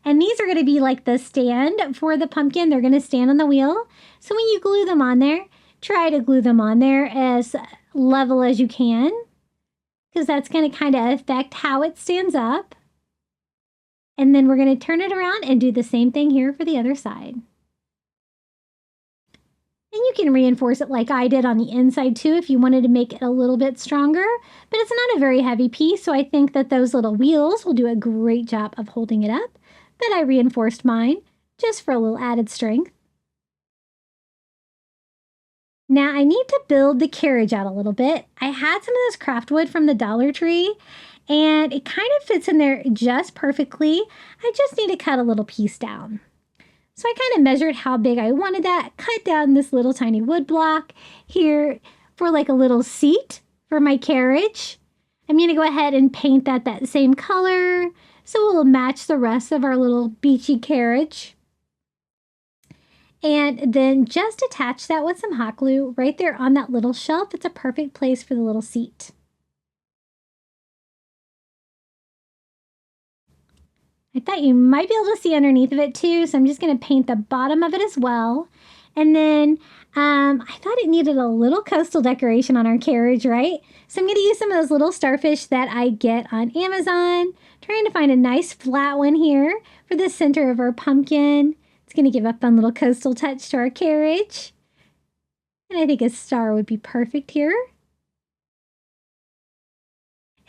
And these are going to be like the stand for the pumpkin. They're going to stand on the wheel. So when you glue them on there, try to glue them on there as level as you can, because that's going to kind of affect how it stands up. And then we're going to turn it around and do the same thing here for the other side. And you can reinforce it like I did on the inside too if you wanted to make it a little bit stronger, but it's not a very heavy piece, so I think that those little wheels will do a great job of holding it up. But I reinforced mine just for a little added strength. Now I need to build the carriage out a little bit. I had some of this craft wood from the Dollar Tree and it kind of fits in there just perfectly. I just need to cut a little piece down. So I kind of measured how big I wanted that, cut down this little tiny wood block here for like a little seat for my carriage. I'm going to go ahead and paint that same color so it will match the rest of our little beachy carriage. And then just attach that with some hot glue right there on that little shelf. It's a perfect place for the little seat. I thought you might be able to see underneath of it too, so I'm just going to paint the bottom of it as well. And then I thought it needed a little coastal decoration on our carriage, right? So I'm going to use some of those little starfish that I get on Amazon. Trying to find a nice flat one here for the center of our pumpkin. It's going to give a fun little coastal touch to our carriage. And I think a star would be perfect here.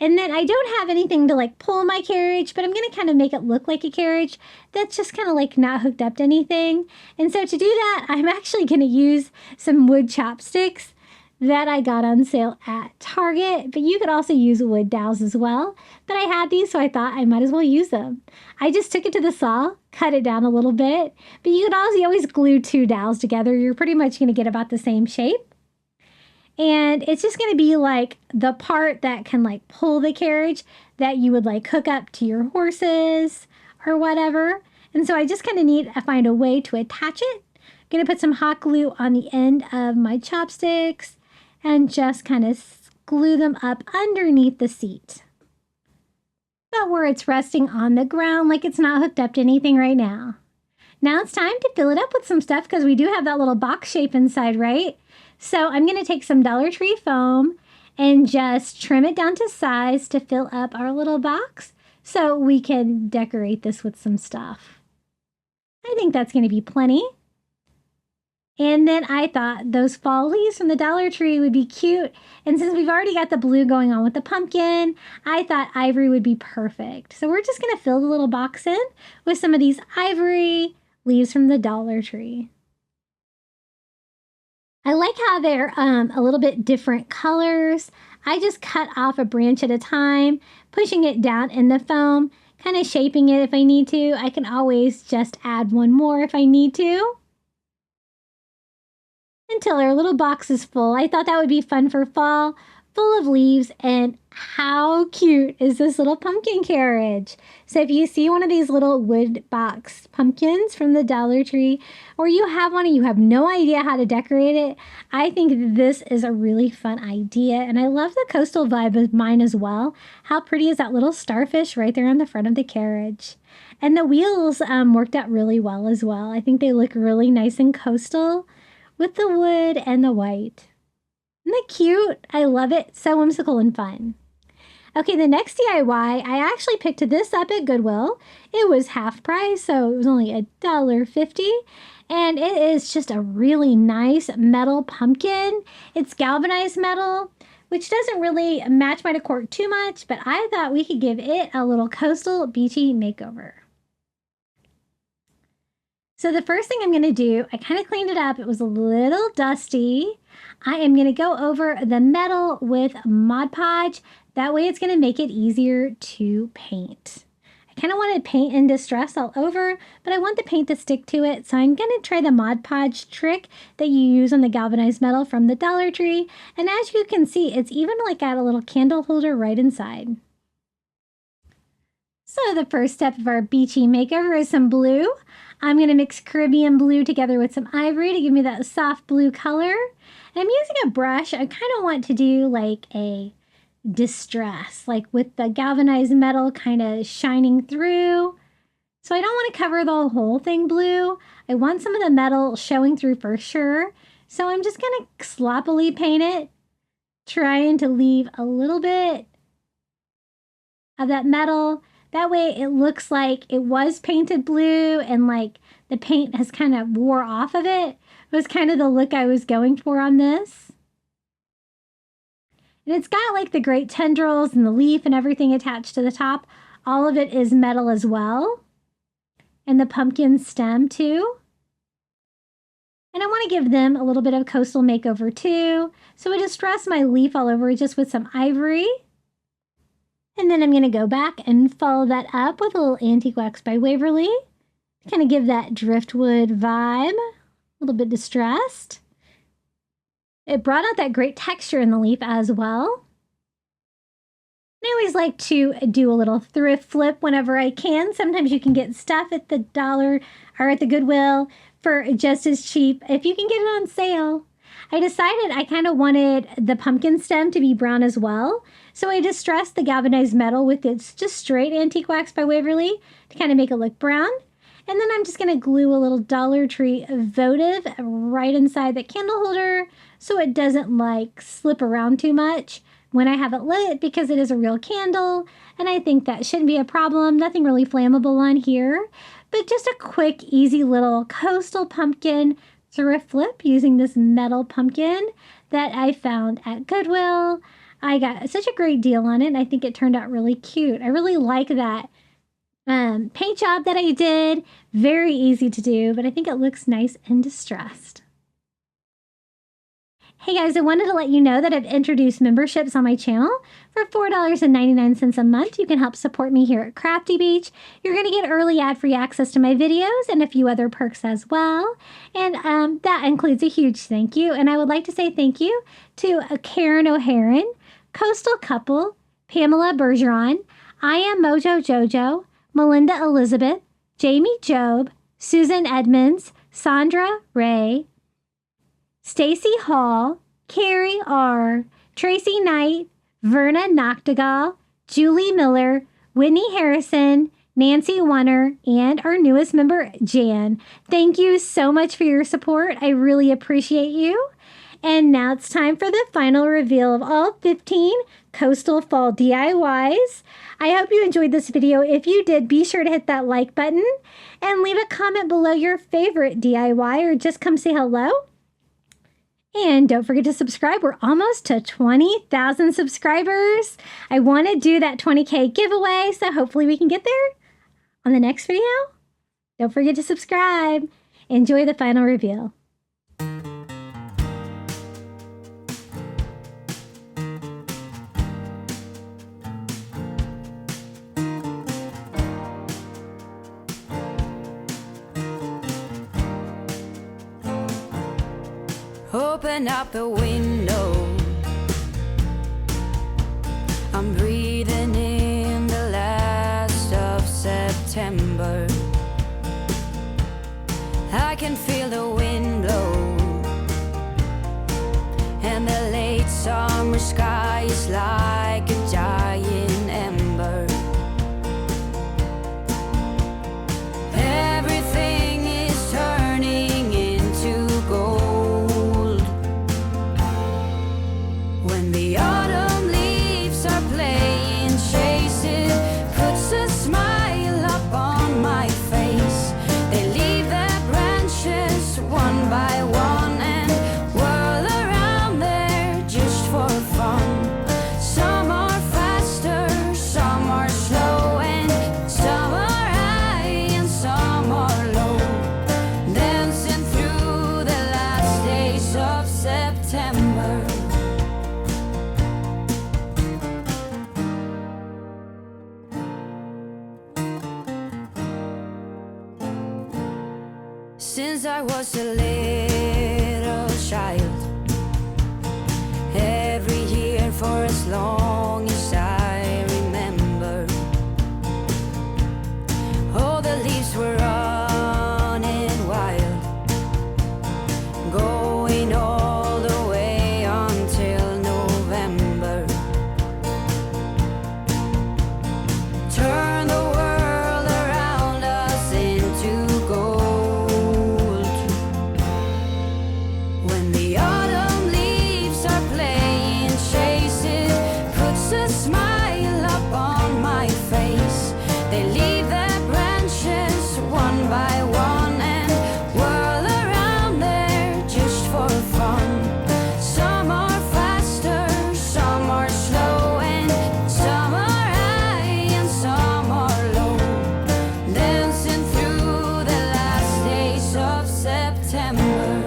And then I don't have anything to like pull my carriage, but I'm going to kind of make it look like a carriage that's just kind of like not hooked up to anything. And so to do that, I'm actually going to use some wood chopsticks that I got on sale at Target, but you could also use wood dowels as well. But I had these, so I thought I might as well use them. I just took it to the saw, cut it down a little bit, but you could also always glue 2 dowels together. You're pretty much going to get about the same shape. And it's just going to be like the part that can like pull the carriage that you would like hook up to your horses or whatever. And so I just kind of need to find a way to attach it. I'm going to put some hot glue on the end of my chopsticks and just kind of glue them up underneath the seat. But where it's resting on the ground, like it's not hooked up to anything right now. Now it's time to fill it up with some stuff because we do have that little box shape inside, right? So I'm going to take some Dollar Tree foam and just trim it down to size to fill up our little box so we can decorate this with some stuff. I think that's going to be plenty. And then I thought those fall leaves from the Dollar Tree would be cute. And since we've already got the blue going on with the pumpkin, I thought ivory would be perfect. So we're just going to fill the little box in with some of these ivory leaves from the Dollar Tree. I like how they're a little bit different colors. I just cut off a branch at a time, pushing it down in the foam, kind of shaping it if I need to. I can always just add one more if I need to. Until our little box is full. I thought that would be fun for fall, full of leaves, and how cute is this little pumpkin carriage? So if you see one of these little wood box pumpkins from the Dollar Tree, or you have one and you have no idea how to decorate it, I think this is a really fun idea. And I love the coastal vibe of mine as well. How pretty is that little starfish right there on the front of the carriage? And the wheels worked out really well as well. I think they look really nice and coastal with the wood and the white. Isn't that cute? I love it. So whimsical and fun. Okay, the next DIY, I actually picked this up at Goodwill. It was half price, so it was only $1.50. And it is just a really nice metal pumpkin. It's galvanized metal, which doesn't really match my decor too much, but I thought we could give it a little coastal beachy makeover. So the first thing I'm going to do, I kind of cleaned it up. It was a little dusty. I am going to go over the metal with Mod Podge. That way it's going to make it easier to paint. I kind of wanted paint in distress all over, but I want the paint to stick to it. So I'm going to try the Mod Podge trick that you use on the galvanized metal from the Dollar Tree. And as you can see, it's even like got a little candle holder right inside. So the first step of our beachy makeover is some blue. I'm going to mix Caribbean blue together with some ivory to give me that soft blue color. And I'm using a brush. I kind of want to do like a distress, like with the galvanized metal kind of shining through. So I don't want to cover the whole thing blue. I want some of the metal showing through for sure. So I'm just going to sloppily paint it, trying to leave a little bit of that metal. That way it looks like it was painted blue and like the paint has kind of wore off of it. It was kind of the look I was going for on this. And it's got like the great tendrils and the leaf and everything attached to the top. All of it is metal as well. And the pumpkin stem too. And I want to give them a little bit of coastal makeover too. So I distressed my leaf all over just with some ivory. And then I'm going to go back and follow that up with a little Antique Wax by Waverly. Kind of give that driftwood vibe. A little bit distressed. It brought out that great texture in the leaf as well. And I always like to do a little thrift flip whenever I can. Sometimes you can get stuff at the dollar or at the Goodwill for just as cheap if you can get it on sale. I decided I kind of wanted the pumpkin stem to be brown as well. So I distressed the galvanized metal with its just straight Antique Wax by Waverly to kind of make it look brown. And then I'm just going to glue a little Dollar Tree votive right inside the candle holder so it doesn't like slip around too much when I have it lit, because it is a real candle. And I think that shouldn't be a problem. Nothing really flammable on here, but just a quick, easy little coastal pumpkin thrift flip using this metal pumpkin that I found at Goodwill. I got such a great deal on it, and I think it turned out really cute. I really like that paint job that I did. Very easy to do, but I think it looks nice and distressed. Hey guys, I wanted to let you know that I've introduced memberships on my channel. For $4.99 a month, you can help support me here at Crafty Beach. You're going to get early ad-free access to my videos and a few other perks as well. And that includes a huge thank you. And I would like to say thank you to Karen O'Haron, Coastal Couple, Pamela Bergeron, I Am Mojo Jojo, Melinda Elizabeth, Jamie Job, Susan Edmonds, Sandra Ray, Stacy Hall, Carrie R., Tracy Knight, Verna Noctegal, Julie Miller, Whitney Harrison, Nancy Wunner, and our newest member, Jan. Thank you so much for your support. I really appreciate you. And now it's time for the final reveal of all 15 Coastal Fall DIYs. I hope you enjoyed this video. If you did, be sure to hit that like button and leave a comment below your favorite DIY or just come say hello. And don't forget to subscribe. We're almost to 20,000 subscribers. I want to do that 20K giveaway, so hopefully we can get there on the next video. Don't forget to subscribe. Enjoy the final reveal. Open up the window. I'm breathing in the last of September. I can feel the wind blow, and the late summer sky is like a giant ember. Everything is turning into gold. When the autumn leaves are playing chase, it puts a smile up on my face. They leave their branches one by one and whirl around there just for fun. Some are faster, some are slow, and some are high and some are low, dancing through the last days of September. Since I was a little child, every year for as long as I remember, all the leaves were running wild, going all the way until November. Turn the world around us into gold. When the autumn leaves are playing chase, it puts a smile up on my face. They leave their branches one by one and whirl around there just for fun. Some are faster, some are slow, and some are high and some are low, dancing through the last days of September.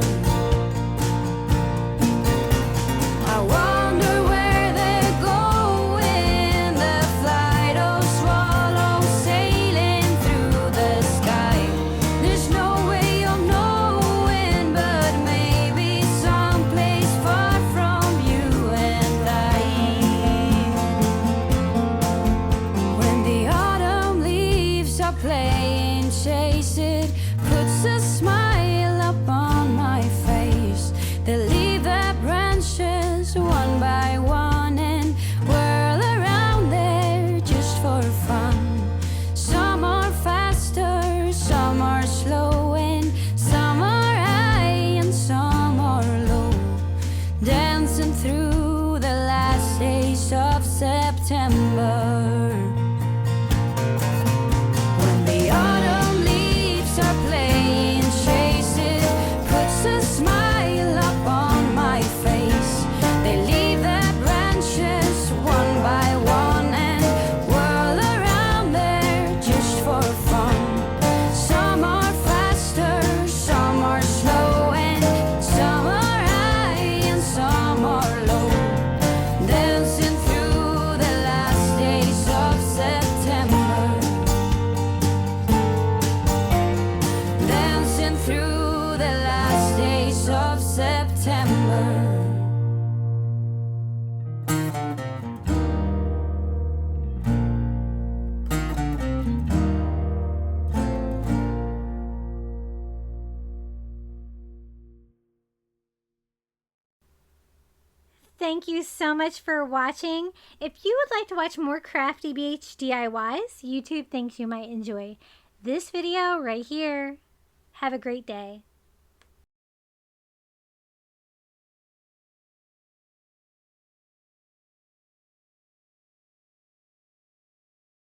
I wonder where they're going, the flight of swallows sailing through the sky. There's no way of knowing, but maybe someplace far from you and I. When the autumn leaves are playing chase, it puts a smile up on my face. They leave their branches one by one and whirl around there just for fun. Some are faster, some are slow, and some are high and some are low, dancing through the last days of September. When the autumn leaves are playing chase, it puts a smile up on my face. They leave their branches one by one and whirl around there just for fun. Some are faster, some are slow, and some are high and some are low, dancing through the last Thank you so much for watching. If you would like to watch more Crafty Beach DIYs YouTube thinks you might enjoy this video right here. Have a great day.